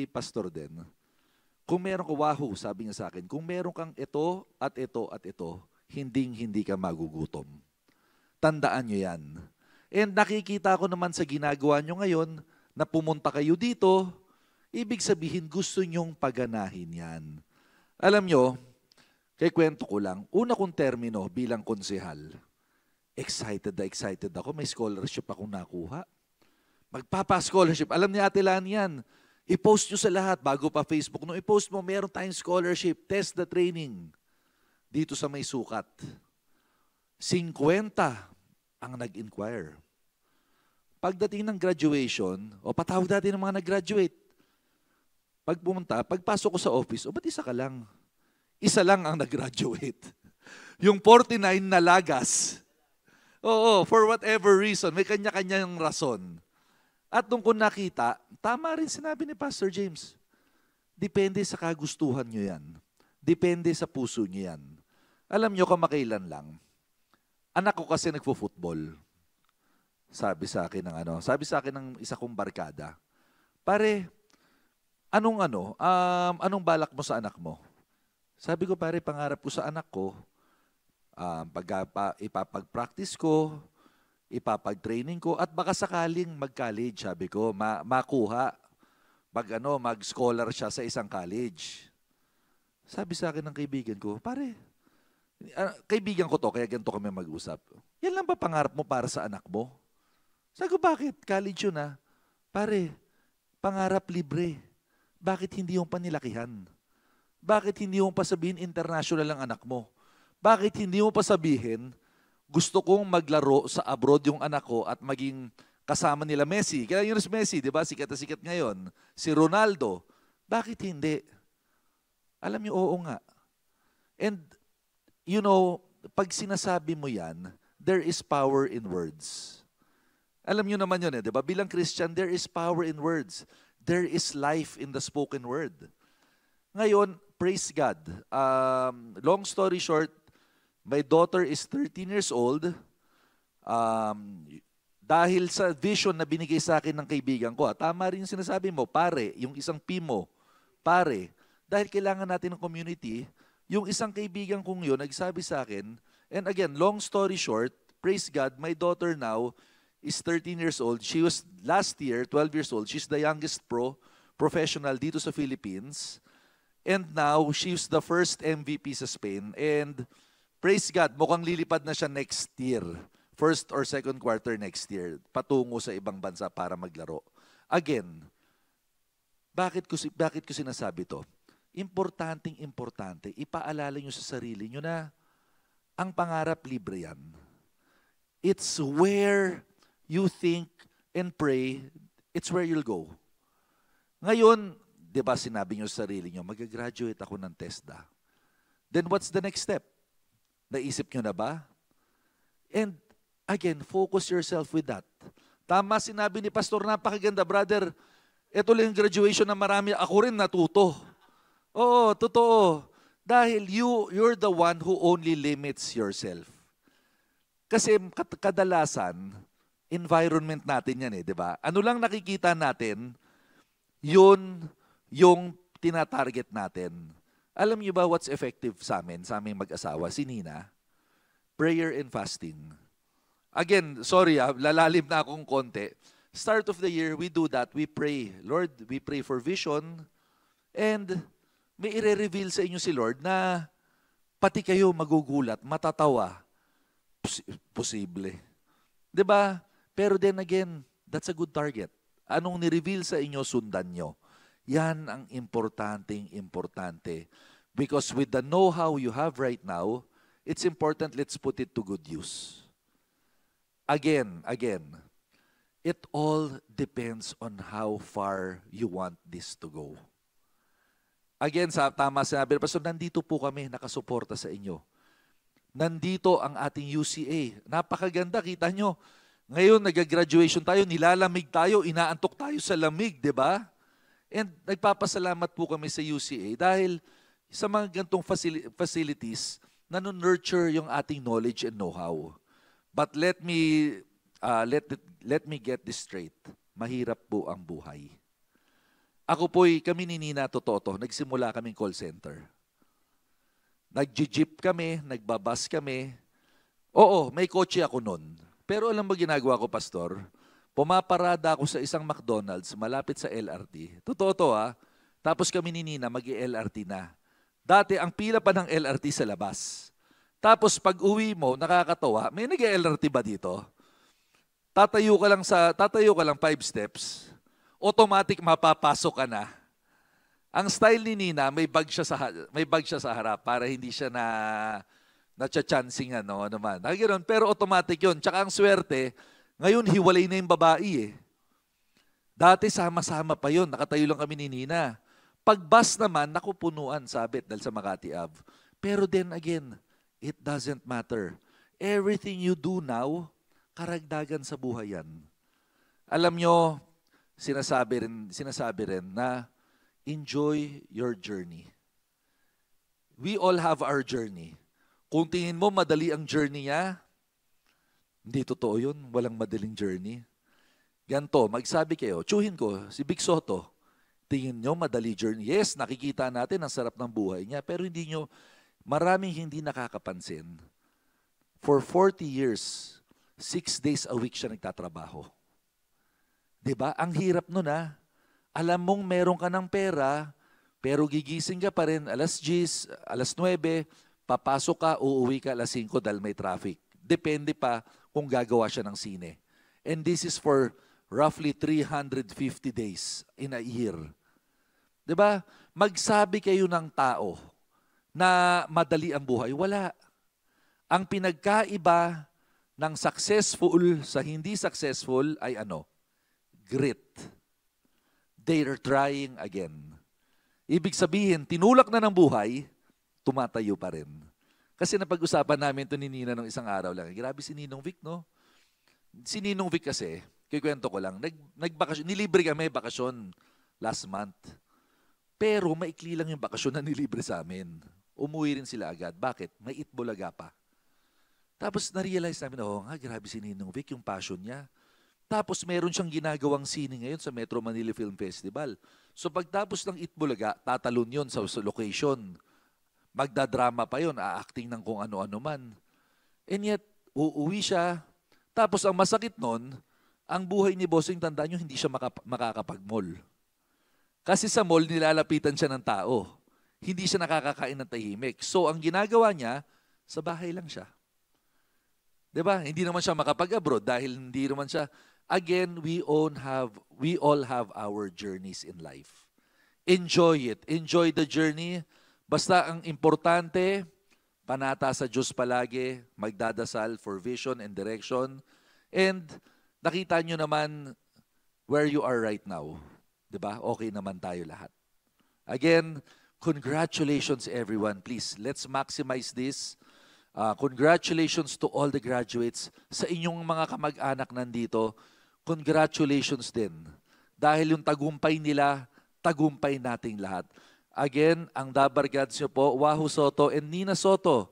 Pastor din, kung meron ka, wahoo, sabi niya sa akin, kung meron kang ito at ito at ito, hindi ka magugutom. Tandaan nyo yan. And nakikita ko naman sa ginagawa nyo ngayon, na pumunta kayo dito, Ibig sabihin, gusto nyong paganahin yan. Alam nyo, kay kwento ko lang, una kong termino bilang konsehal, excited ako, may scholarship akong nakuha. Magpapa-scholarship, alam ni Ate Lani yan, i-post nyo sa lahat, bago pa Facebook, nung i-post mo, meron tayong scholarship, test the training, dito sa may sukat. 50 ang nag-inquire. Pagdating ng graduation, patawag natin ng mga nag-graduate. Pag pumunta, pagpasok ko sa office, ba't isa ka lang? Isa lang ang nag-graduate. Yung 49 na lagas. Oo, for whatever reason, may kanya-kanyang rason. At nung ko nakita, tama rin sinabi ni Pastor James, depende sa kagustuhan nyo yan. Depende sa puso nyo yan. Alam nyo, kamakailan lang, anak ko kasi nagpo-football. Sabi sa akin ng isa kong barkada, pare, anong balak mo sa anak mo? Sabi ko, pare, pangarap ko sa anak ko, ipapag-practice ko, ipapag-training ko, at baka sakaling mag-college, sabi ko, makuha, mag-scholar siya sa isang college. Sabi sa akin ng kaibigan ko, pare, kaibigan ko to, kaya ganito kami mag-usap. Yan lang ba pangarap mo para sa anak mo? Sabi ko, bakit? College yun ah. Pare, pangarap libre. Bakit hindi yung panilakihan? Bakit hindi mo pa sabihin international ang anak mo? Bakit hindi mo pa sabihin, gusto kong maglaro sa abroad yung anak ko at maging kasama nila Messi? Kaya yun si Messi, di ba? Sikat na sikat ngayon. Si Ronaldo. Bakit hindi? Alam niyo, oo nga. And, you know, pag sinasabi mo yan, there is power in words. Alam niyo naman yun, di ba? Bilang Christian, there is power in words. There is life in the spoken word. Ngayon, praise God. Long story short, my daughter is 13 years old. Dahil sa vision na binigay sa akin ng kaibigan ko, tama rin yung sinasabi mo, pare, yung isang P mo, pare, dahil kailangan natin ng community, yung isang kaibigan kong yun, nagsabi sa akin, and again, long story short, praise God, my daughter now is 13 years old. She was last year, 12 years old. She's the youngest professional dito sa Philippines. And now, she's the first MVP sa Spain. And praise God, mukhang lilipad na siya next year. First or second quarter next year. Patungo sa ibang bansa para maglaro. Again, bakit ko sinasabi to? Importante, ipaalala nyo sa sarili nyo na ang pangarap libre yan. It's where you think and pray, it's where you'll go. Ngayon, di ba sinabi nyo sa sarili nyo, mag-graduate ako ng TESDA. Then what's the next step? Naisip nyo na ba? And again, focus yourself with that. Tama sinabi ni Pastor, napakaganda, brother. Ito lang yung graduation na marami, ako rin natuto. Oo, totoo. Dahil you're the one who only limits yourself. Kasi kadalasan, environment natin yan di ba? Ano lang nakikita natin, yun yung tinatarget natin. Alam niyo ba what's effective sa aming mag-asawa? Si Nina, prayer and fasting. Again, sorry lalalim na akong konti. Start of the year, we do that. We pray. Lord, we pray for vision. And may i-reveal sa inyo si Lord na pati kayo magugulat, matatawa. Posible. Diba? Pero then again, that's a good target. Anong ni-reveal sa inyo, sundan nyo. Yan ang importante. Because with the know-how you have right now, it's important, let's put it to good use. Again, it all depends on how far you want this to go. Again, tama sinabi, Pastor, nandito po kami, nakasuporta sa inyo. Nandito ang ating UCA. Napakaganda, kita nyo. Ngayon, nag-graduation tayo, nilalamig tayo, inaantok tayo sa lamig, di ba? And nagpapasalamat po kami sa UCA dahil sa mga gantong facilities, nano-nurture yung ating knowledge and know-how. But let me get this straight. Mahirap po ang buhay. Ako po'y, kami ni Nina, totoo to, nagsimula kaming call center. Nag-jeep kami, nagbabas kami. Oo, may kotse ako nun. Pero alam mo ginagawa ko, Pastor? pumaparada ako sa isang McDonald's malapit sa LRT. Totoo to Tapos kami ni Nina mag-LRT na. Dati ang pila pa ng LRT sa labas. Tapos pag uwi mo, nakakatawa, may nag-LRT ba dito? Tatayo ka lang 5 steps, automatic mapapasok ka na. Ang style ni Nina, may bag siya sa harap para hindi siya na-chancing naman. Pero automatic yun. Tsaka ang swerte, ngayon hiwalay na yung babae Dati sama-sama pa yun, nakatayo lang kami ni Nina. Pag bus naman, nakupunuan, sabit dahil sa Makati Ave. Pero then again, it doesn't matter. Everything you do now, karagdagan sa buhay yan. Alam nyo, sinasabi rin na enjoy your journey. We all have our journey. Kung tingin mo madali ang journey niya, hindi totoo yun. Walang madaling journey. Ganto, magsabi kayo, tsuhin ko, si Big Soto, tingin nyo madali journey. Yes, nakikita natin ang sarap ng buhay niya, pero maraming hindi nakakapansin. For 40 years, 6 days a week siya nagtatrabaho. Diba? Ang hirap nun Alam mong meron ka ng pera, pero gigising ka pa rin alas 10, alas 9, papasok ka, uuwi ka alas 5 dahil may traffic. Depende pa kung gagawa siya ng sine. And this is for roughly 350 days in a year. Diba? Magsabi kayo ng tao na madali ang buhay. Wala. Ang pinagkaiba ng successful sa hindi successful ay Grit. They're trying again. Ibig sabihin, tinulak na ng buhay, tumatayo pa rin. Kasi napag-usapan namin ito ni Nina nung isang araw lang. Grabe si Ninong Vic, no? Si Ninong Vic kasi, kikwento ko lang, nagbakasyon, nilibre kami bakasyon last month. Pero maikli lang yung bakasyon na nilibre sa amin. Umuwi rin sila agad. Bakit? May Itbulaga pa. Tapos na-realize namin, grabe si Ninong Vic, yung passion niya. Tapos meron siyang ginagawang sine ngayon sa Metro Manila Film Festival. So pagtapos ng Itbulaga, tatalon yun sa location. Magdadrama pa yun, a-acting ng kung ano-ano man. And yet, uuwi siya. Tapos ang masakit nun, ang buhay ni Bossing, tandaan nyo, hindi siya makakapag-mall. Kasi sa mall, nilalapitan siya ng tao. Hindi siya nakakakain ng tahimik. So ang ginagawa niya, sa bahay lang siya. Diba? Hindi naman siya makapag-abroad dahil hindi naman siya. Again, we all have our journeys in life. Enjoy it. Enjoy the journey. Basta ang importante, panata sa Diyos palagi, magdadasal for vision and direction. And nakita nyo naman where you are right now. Diba? Okay naman tayo lahat. Again, congratulations everyone. Please, let's maximize this. Congratulations to all the graduates. Sa inyong mga kamag-anak nandito, congratulations din. Dahil yung tagumpay nila, tagumpay nating lahat. Again, ang Dabargads nyo po, Wahoo Soto and Nina Soto,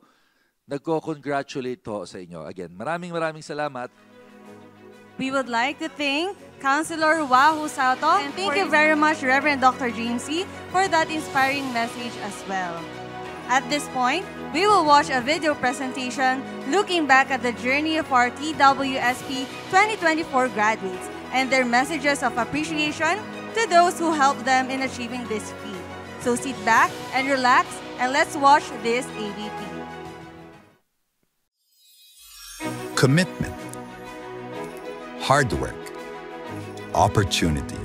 nagko-congratulate po sa inyo. Again, maraming salamat. We would like to thank Councilor Wahoo Soto and thank you very much, Reverend Dr. James C., for that inspiring message as well. At this point, we will watch a video presentation looking back at the journey of our TWSP 2024 graduates and their messages of appreciation to those who helped them in achieving this feat. So sit back and relax and let's watch this AVP. Commitment, hard work, opportunity.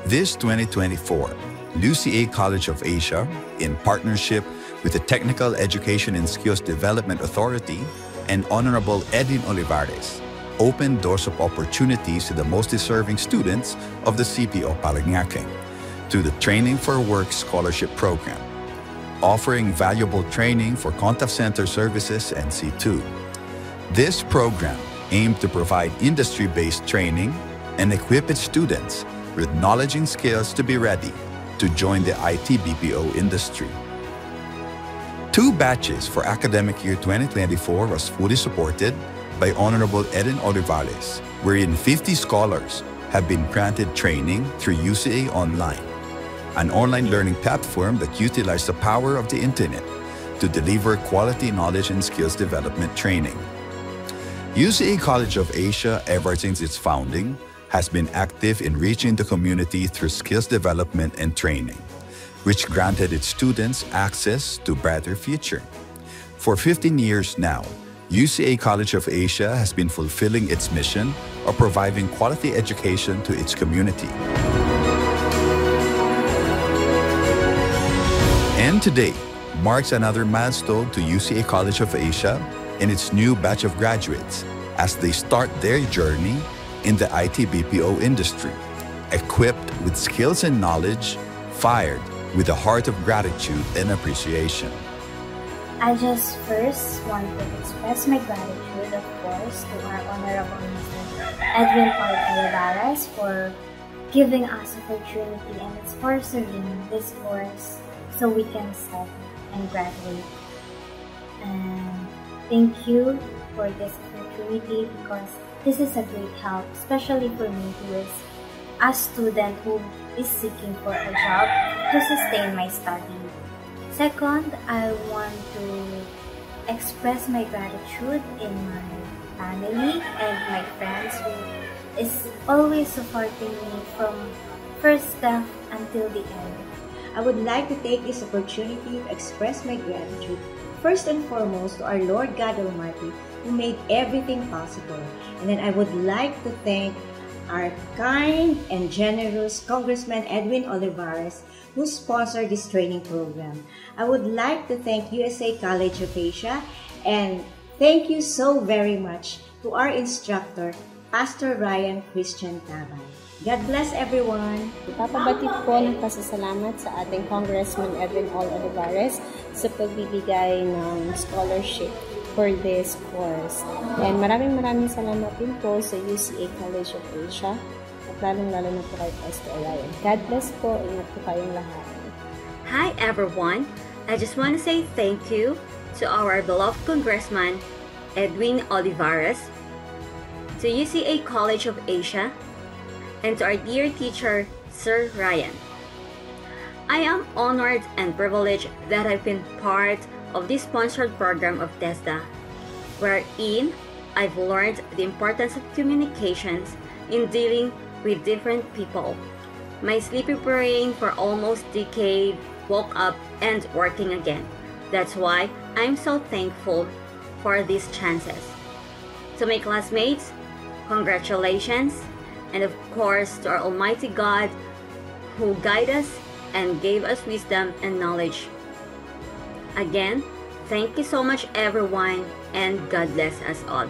This 2024, Lucy A. College of Asia, in partnership with the Technical Education and Skills Development Authority and Honorable Edwin Olivares, opened doors of opportunities to the most deserving students of the CPO Parañaque through the Training for Work Scholarship Program, offering valuable training for contact center services and C2. This program aimed to provide industry-based training and equip its students with knowledge and skills to be ready to join the IT BPO industry. 2 batches for academic year 2024 was fully supported by Honorable Edwin Olivares, wherein 50 scholars have been granted training through UCA Online, an online learning platform that utilizes the power of the internet to deliver quality knowledge and skills development training. UCA College of Asia, ever since its founding, has been active in reaching the community through skills development and training, which granted its students access to a better future. For 15 years now, UCA College of Asia has been fulfilling its mission of providing quality education to its community. And today marks another milestone to UCA College of Asia and its new batch of graduates as they start their journey in the IT BPO industry, equipped with skills and knowledge, fired with a heart of gratitude and appreciation. I just first want to express my gratitude, of course, to our Honorable Mr. Edwin Olivares for giving us opportunity and sponsoring this course so we can study and graduate. And thank you for this opportunity because this is a great help, especially for me who is a student who is seeking for a job to sustain my study. Second, I want to express my gratitude in my family and my friends who is always supporting me from first step until the end. I would like to take this opportunity to express my gratitude first and foremost to our Lord God Almighty who made everything possible. And then I would like to thank our kind and generous Congressman Edwin Olivares who sponsored this training program. I would like to thank USA College of Asia and thank you so very much to our instructor, Pastor Ryan Christian Tabay. God bless everyone. Ipapabatid po ng pasasalamat sa ating Congressman Edwin Olivares sa pagbibigay ng scholarship for this course. And maraming salamat din po sa UCA College of Asia at lalong-lalo na po kay Pastor Ryan. God bless po. Ingat po kayong lahat. Hi everyone. I just want to say thank you to our beloved Congressman Edwin Olivares, to UCA College of Asia, and to our dear teacher, Sir Ryan. I am honored and privileged that I've been part of this sponsored program of TESDA, wherein I've learned the importance of communications in dealing with different people. My sleepy brain for almost a decade woke up and working again. That's why I'm so thankful for these chances. To my classmates, congratulations. And of course, to our Almighty God who guided us and gave us wisdom and knowledge. Again, thank you so much everyone and God bless us all.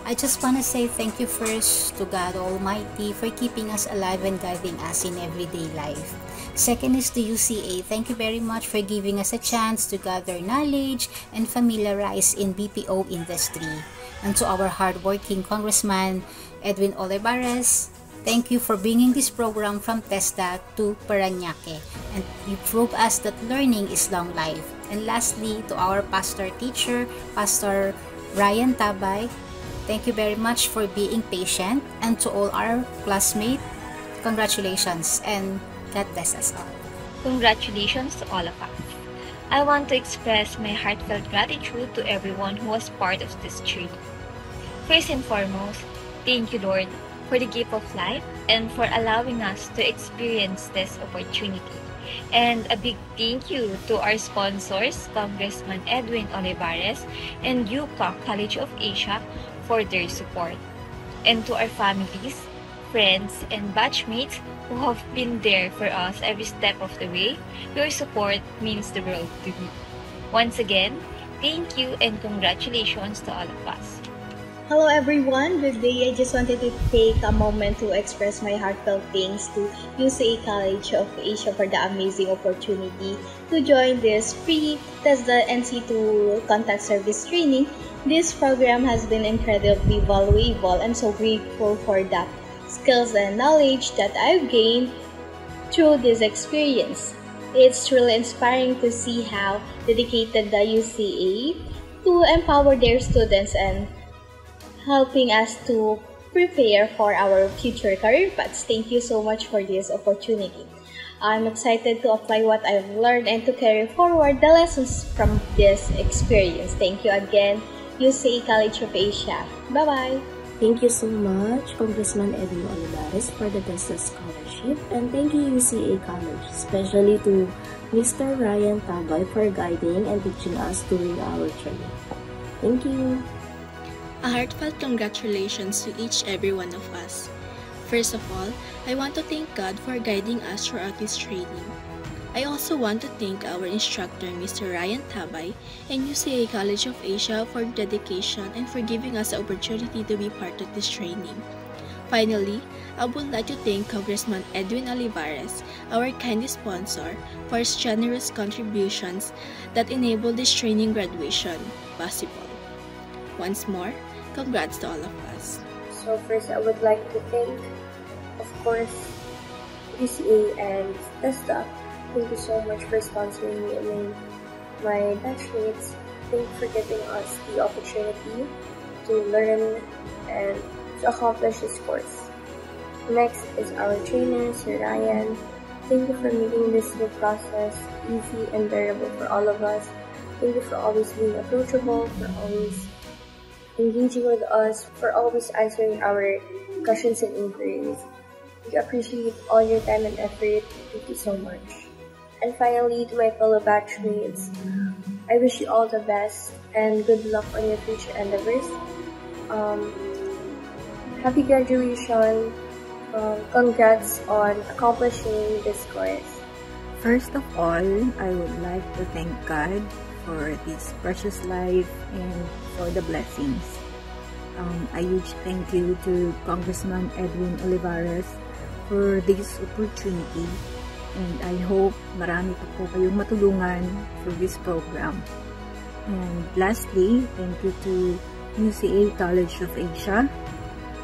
I just want to say thank you first to God Almighty for keeping us alive and guiding us in everyday life. Second is to UCA. Thank you very much for giving us a chance to gather knowledge and familiarize in BPO industry. And to our hardworking Congressman Edwin Olivares, thank you for bringing this program from TESDA to Parañaque. And you prove us that learning is long life. And lastly, to our pastor teacher, Pastor Ryan Tabay, thank you very much for being patient. And to all our classmates, congratulations and God bless us all. Congratulations to all of us. I want to express my heartfelt gratitude to everyone who was part of this trip. First and foremost, thank you, Lord, for the gift of life and for allowing us to experience this opportunity. And a big thank you to our sponsors, Congressman Edwin Olivares and UCA College of Asia for their support. And to our families, friends, and batchmates who have been there for us every step of the way, your support means the world to me. Once again, thank you and congratulations to all of us. Hello everyone, good day. I just wanted to take a moment to express my heartfelt thanks to UCA College of Asia for the amazing opportunity to join this free TESDA NC2 contact service training. This program has been incredibly valuable. I'm so grateful for the skills and knowledge that I've gained through this experience. It's truly inspiring to see how dedicated the UCA to empower their students and helping us to prepare for our future career paths. Thank you so much for this opportunity. I'm excited to apply what I've learned and to carry forward the lessons from this experience. Thank you again UCA College of Asia. Bye-bye! Thank you so much, Congressman Edwin Olivares, for the TESDA scholarship. And thank you, UCA College, especially to Mr. Ryan Tabay for guiding and teaching us during our training. Thank you. A heartfelt congratulations to each every one of us. First of all, I want to thank God for guiding us throughout this training. I also want to thank our instructor, Mr. Ryan Tabay, and UCA College of Asia for dedication and for giving us the opportunity to be part of this training. Finally, I would like to thank Congressman Edwin Olivares, our kind sponsor, for his generous contributions that enabled this training graduation possible. Once more, congrats to all of us. So first, I would like to thank, of course, UCA and TESDA. Thank you so much for sponsoring me and my batchmates. Thank you for giving us the opportunity to learn and to accomplish this course. Next is our trainer, Sir Ryan. Thank you for making this whole process easy and bearable for all of us. Thank you for always being approachable, for always engaging with us, for always answering our questions and inquiries. We appreciate all your time and effort. Thank you so much. And finally, to my fellow batchmates, I wish you all the best and good luck on your future endeavors. Happy graduation. Congrats on accomplishing this course. First of all, I would like to thank God for this precious life and for the blessings. A huge thank you to Congressman Edwin Olivares for this opportunity. And I hope marami pa po kayong matulungan through this program. And lastly, thank you to UCA College of Asia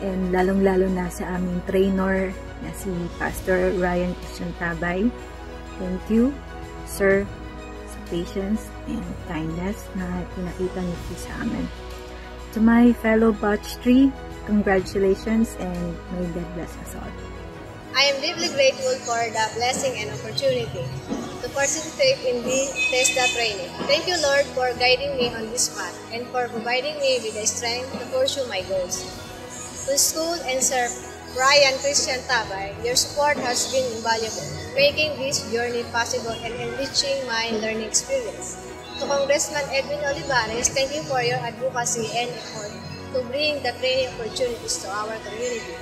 and lalong-lalo na sa aming trainer na si Pastor Ryan Christian Tabay. Thank you, sir, sa patience and kindness na pinakita niyo po sa amin. To my fellow batch 3, congratulations and may God bless us all. I am deeply grateful for the blessing and opportunity to participate in the TESDA training. Thank you, Lord, for guiding me on this path and for providing me with the strength to pursue my goals. To school and Sir Ryan Christian Tabay, your support has been invaluable, making this journey possible and enriching my learning experience. To Congressman Edwin Olivares, thank you for your advocacy and effort to bring the training opportunities to our community.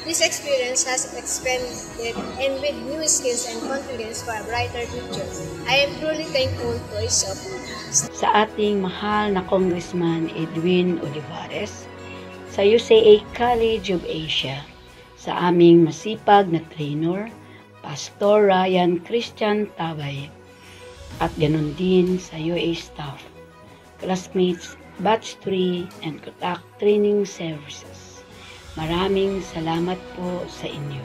This experience has expanded and with new skills and confidence for a brighter future. I am truly thankful to each of you. Sa ating mahal na Congressman Edwin Olivares, sa UCA College of Asia, sa aming masipag na trainer, Pastor Ryan Christian Tabay, at ganon din sa UA staff, classmates, batch 3, and contact training services. Maraming salamat po sa inyo.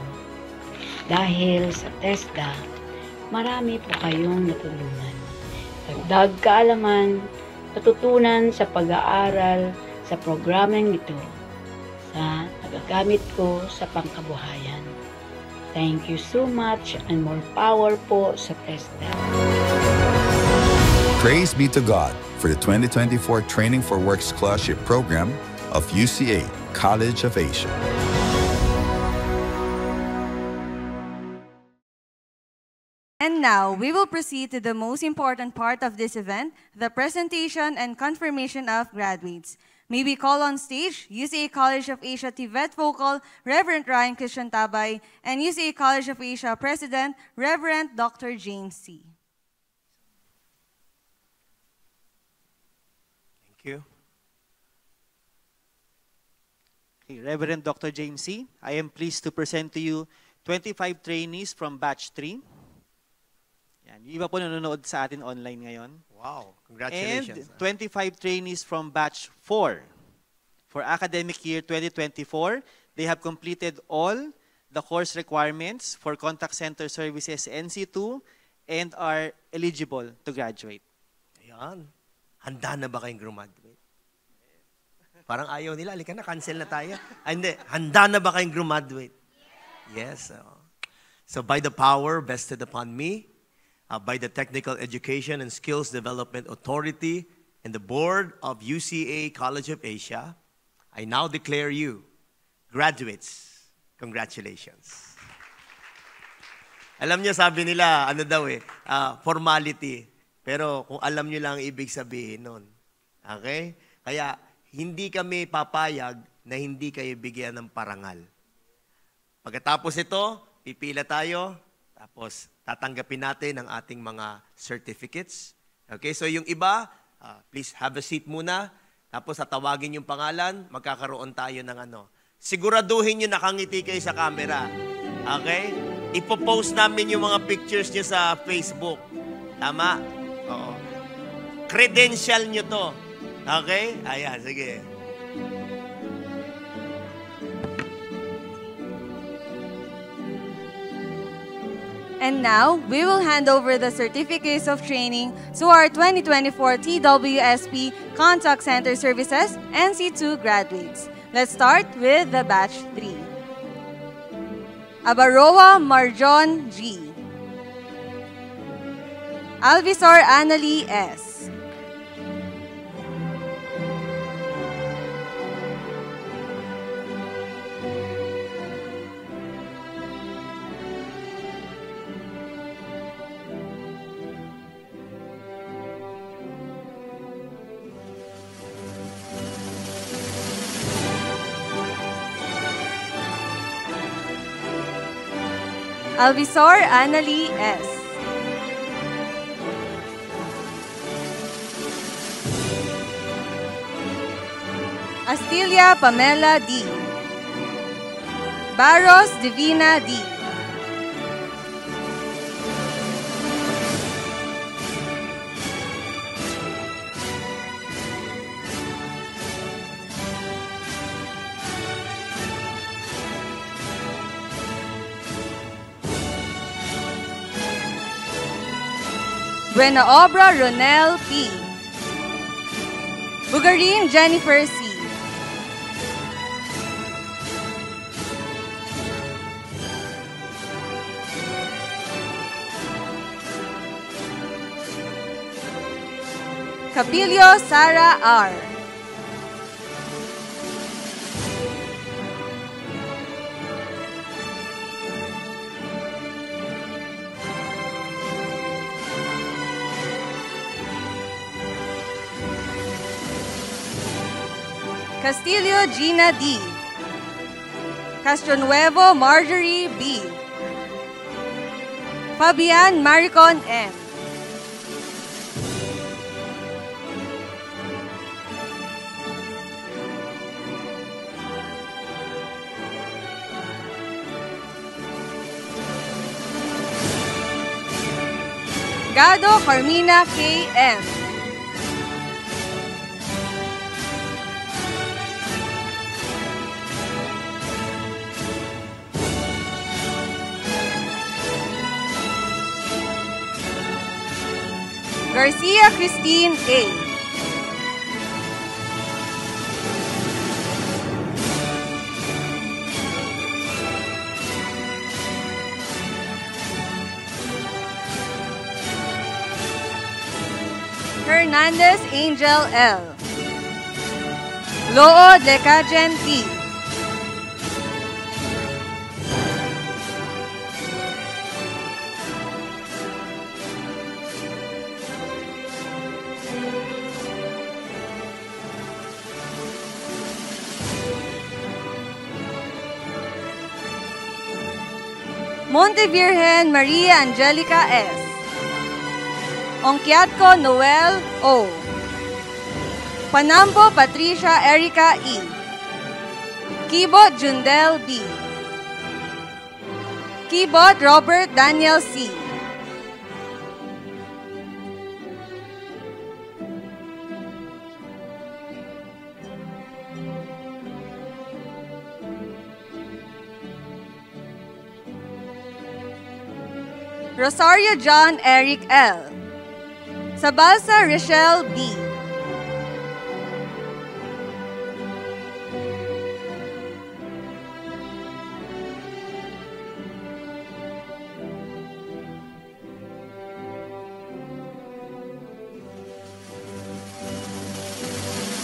Dahil sa TESDA, marami po kayong natulungan. Dagdag kaalaman, natutunan sa pag-aaral sa programang ito sa nagagamit ko sa pangkabuhayan. Thank you so much and more power po sa TESDA. Praise be to God for the 2024 Training for Work Scholarship Program of UCA College of Asia. And now, we will proceed to the most important part of this event, the presentation and confirmation of graduates. May we call on stage UCA College of Asia TVET Vocal, Reverend Ryan Christian Tabay, and UCA College of Asia President, Reverend Dr. James C. Thank you. Reverend Dr. James C., I am pleased to present to you 25 trainees from Batch 3. Yan. Yung iba po nanonood sa atin online ngayon. Wow, congratulations. And 25 trainees from Batch 4. For academic year 2024, they have completed all the course requirements for Contact Center Services NC2 and are eligible to graduate. Ayan. Handa na ba kayong graduate? Parang ayaw nila, alika na, cancel na tayo. Ay, hindi, handa na ba kayong graduate? Yes. So by the power vested upon me, by the Technical Education and Skills Development Authority, and the board of UCA College of Asia, I now declare you graduates. Congratulations. Alam niyo, sabi nila, formality. Pero kung alam niyo lang ang ibig sabihin nun. Okay? Kaya, hindi kami papayag na hindi kayo bigyan ng parangal. Pagkatapos ito, pipila tayo, tapos tatanggapin natin ang ating mga certificates. Okay? So yung iba, please have a seat muna. Tapos tatawagin yung pangalan, magkakaroon tayo ng Siguraduhin nyo nakangiti kayo sa camera. Okay? Ipopost namin yung mga pictures nyo sa Facebook. Tama? Oo. Credential nyo to. Okay? Ayan, sige. And now, we will hand over the certificates of training to our 2024 TWSP Contact Center Services NC2 graduates. Let's start with the Batch 3. Abaroa Marjon G. Alvisor Annalie S. Alvisor Annalie S. Astilia Pamela D. Barros Divina D. Buena Obra Ronel P. Bugarin Jennifer C. Capilio Sara R. Castillo Gina D. Castronuevo Marjorie B. Fabian Maricon M. Gado Carmina K. M. Garcia Christine A. Hernandez Angel L. Loo Lecajen T. Monte Virgen Maria Angelica S. Onkiatko Noel O. Panambo Patricia Erica E. Kibot Jundel B. Kibot Robert Daniel C. Rosario John Eric L. Sabalsa Rochelle B.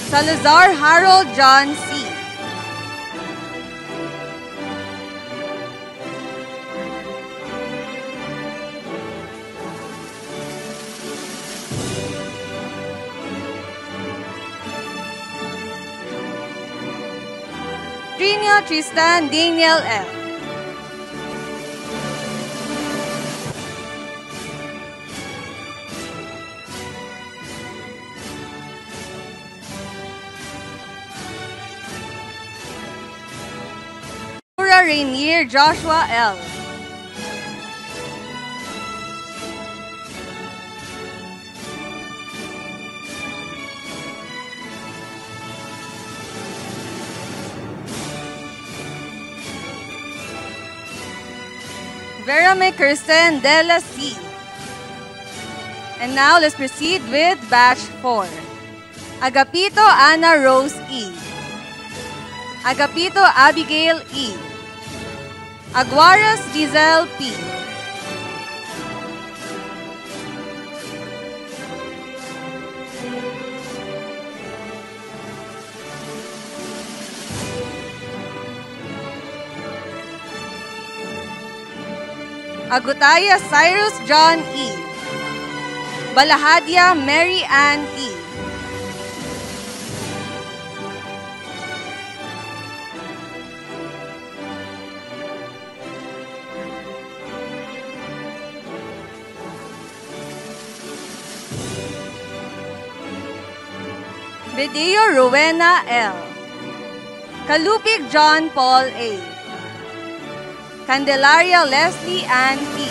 Salazar Harold John C. Trinia Tristan Daniel F. Rainier Joshua L. Verame Kirsten Dela C. And now let's proceed with batch 4. Agapito Ana Rose E. Agapito Abigail E. Aguaras Giselle P. Agutaya Cyrus John E. Balahadia Mary Ann E. Bedeo Rowena L. Kalupig John Paul A. Candelaria Leslie Ann P.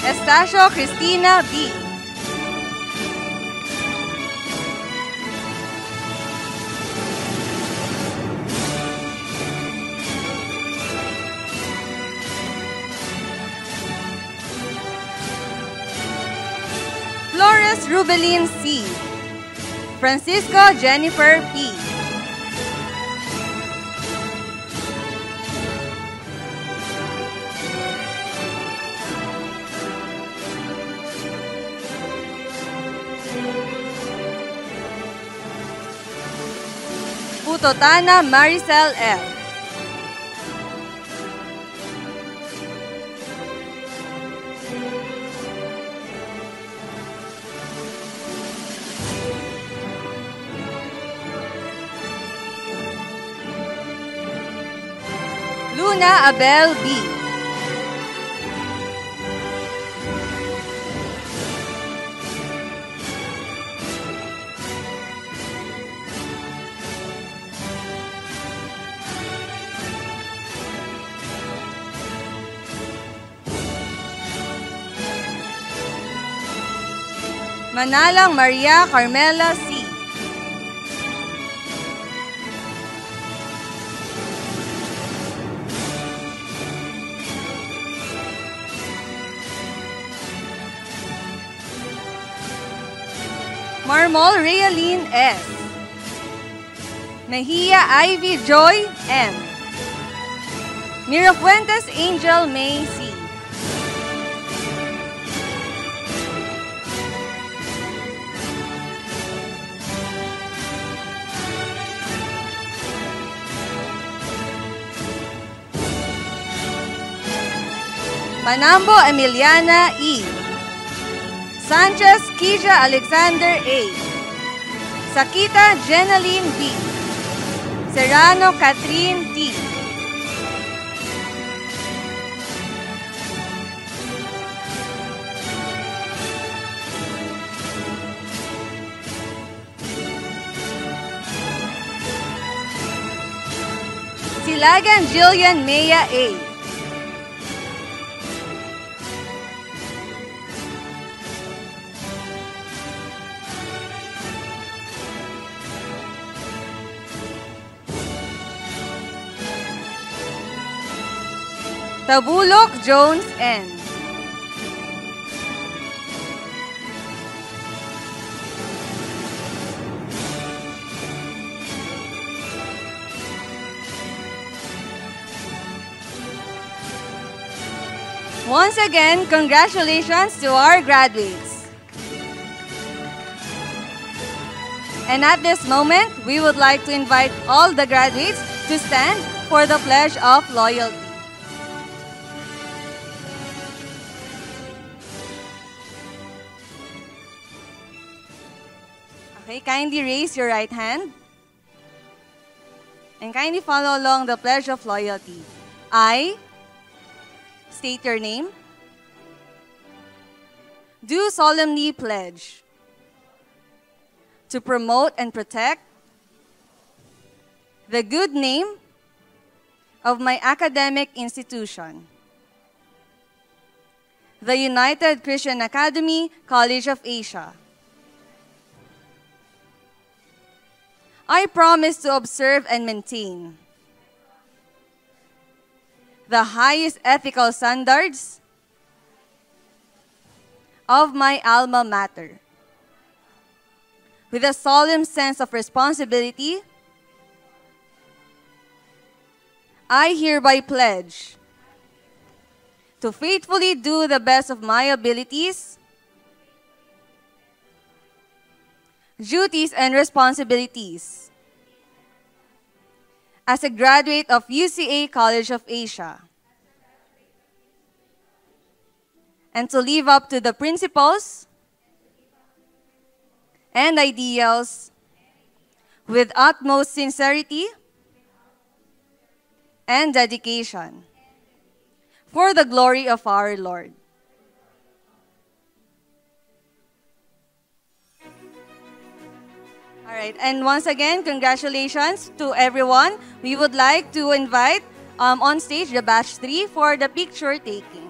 Estacio Cristina B. Flores Rubelin C. Francisco Jennifer P. Putotana Maricel F. Luna Abel B. Manalang Maria Carmela C. Marmol Realine S. Mejia Ivy Joy M. Mirafuentes Angel May C. Panambo Emiliana E. Sanchez Kisha Alexander A. Sakita Jenaline B. Serrano Catherine T. Silagan Jillian Maya A. Tabulok Jones N. Once again, congratulations to our graduates. And at this moment, we would like to invite all the graduates to stand for the Pledge of Loyalty. Okay, kindly raise your right hand and kindly follow along the Pledge of Loyalty. I state your name. Do solemnly pledge to promote and protect the good name of my academic institution, the United Christian Academy College of Asia. I promise to observe and maintain the highest ethical standards of my alma mater. With a solemn sense of responsibility, I hereby pledge to faithfully do the best of my abilities, duties, and responsibilities as a graduate of UCA College of Asia, and to live up to the principles and ideals with utmost sincerity and dedication for the glory of our Lord. All right, and once again, congratulations to everyone. We would like to invite on stage the Batch 3 for the picture taking.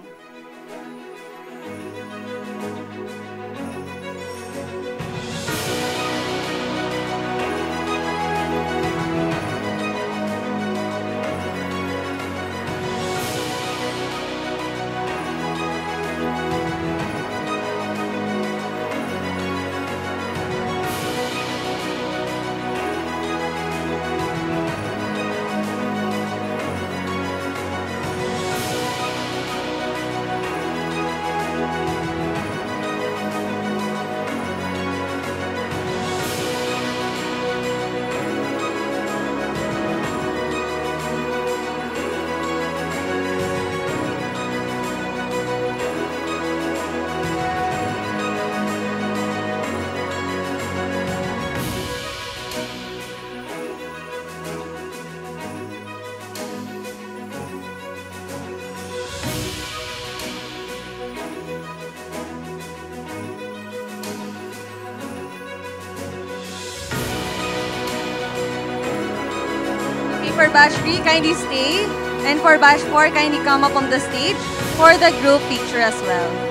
For Batch 3, kindly stay. And for Batch 4, kindly come up on the stage for the group picture as well.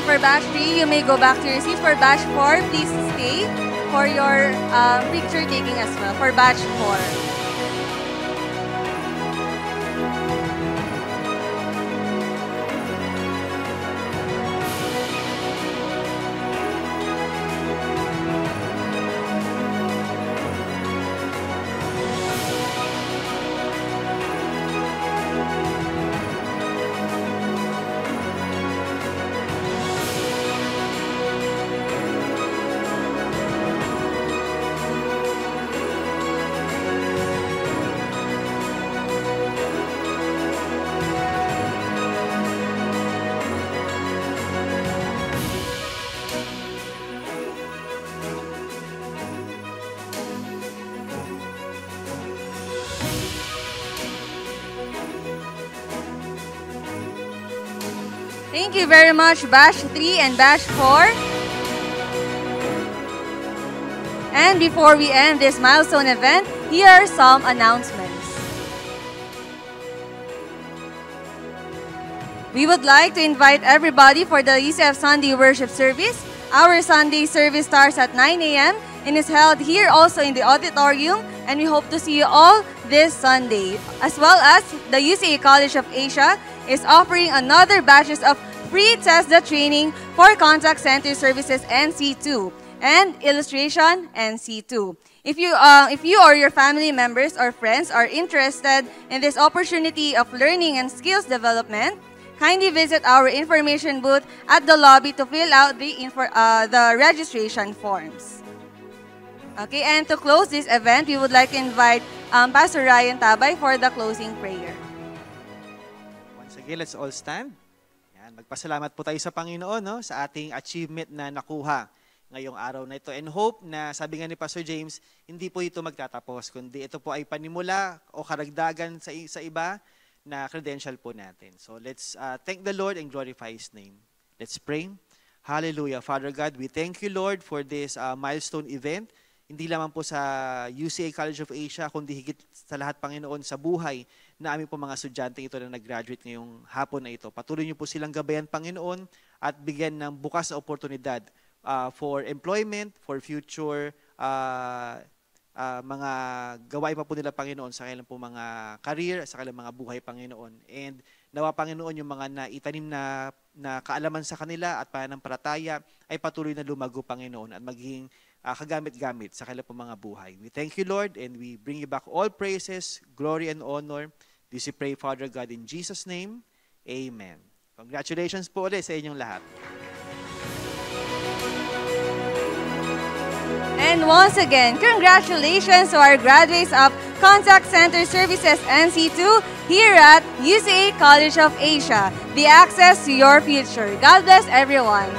For Batch 3, you may go back to your seat. For Batch 4, please stay for your picture taking as well. For Batch 4. Thank you very much, Batch 3 and Batch 4. And before we end this milestone event, here are some announcements. We would like to invite everybody for the UCF Sunday Worship Service. Our Sunday service starts at 9 a.m. and is held here also in the auditorium, and we hope to see you all this Sunday. As well as the UCA College of Asia is offering another batches of free TESDA training for Contact Center Services NC2 and Illustration NC2. If you or your family members or friends are interested in this opportunity of learning and skills development, kindly visit our information booth at the lobby to fill out the registration forms. Okay, and to close this event, we would like to invite Pastor Ryan Tabay for the closing prayer. Once again, let's all stand. Yan, magpasalamat po tayo sa Panginoon, no, sa ating achievement na nakuha ngayong araw na ito. And hope na, sabi nga ni Pastor James, hindi po ito magtatapos, kundi ito po ay panimula o karagdagan sa iba na credential po natin. So let's thank the Lord and glorify His name. Let's pray. Hallelujah. Father God, we thank you, Lord, for this milestone event. Hindi lamang po sa UCA College of Asia, kundi higit sa lahat, Panginoon, sa buhay na aming po mga estudyante ito na nag-graduate ngayong hapon na ito. Patuloy niyo po silang gabayan, Panginoon, at bigyan ng bukas na oportunidad for employment, for future mga gawain pa po nila, Panginoon, sa kanilang po mga career, sa kanilang mga buhay, Panginoon. And nawa, Panginoon, yung mga naitanim na kaalaman sa kanila at pananampalataya ay patuloy na lumago, Panginoon, at maging kagamit-gamit sa kanilang po mga buhay. We thank you, Lord, and we bring you back all praises, glory, and honor. This we pray, Father God, in Jesus' name. Amen. Congratulations po ulit sa inyong lahat. And once again, congratulations to our graduates of Contact Center Services NC2 here at UCA College of Asia. The access to your future. God bless everyone.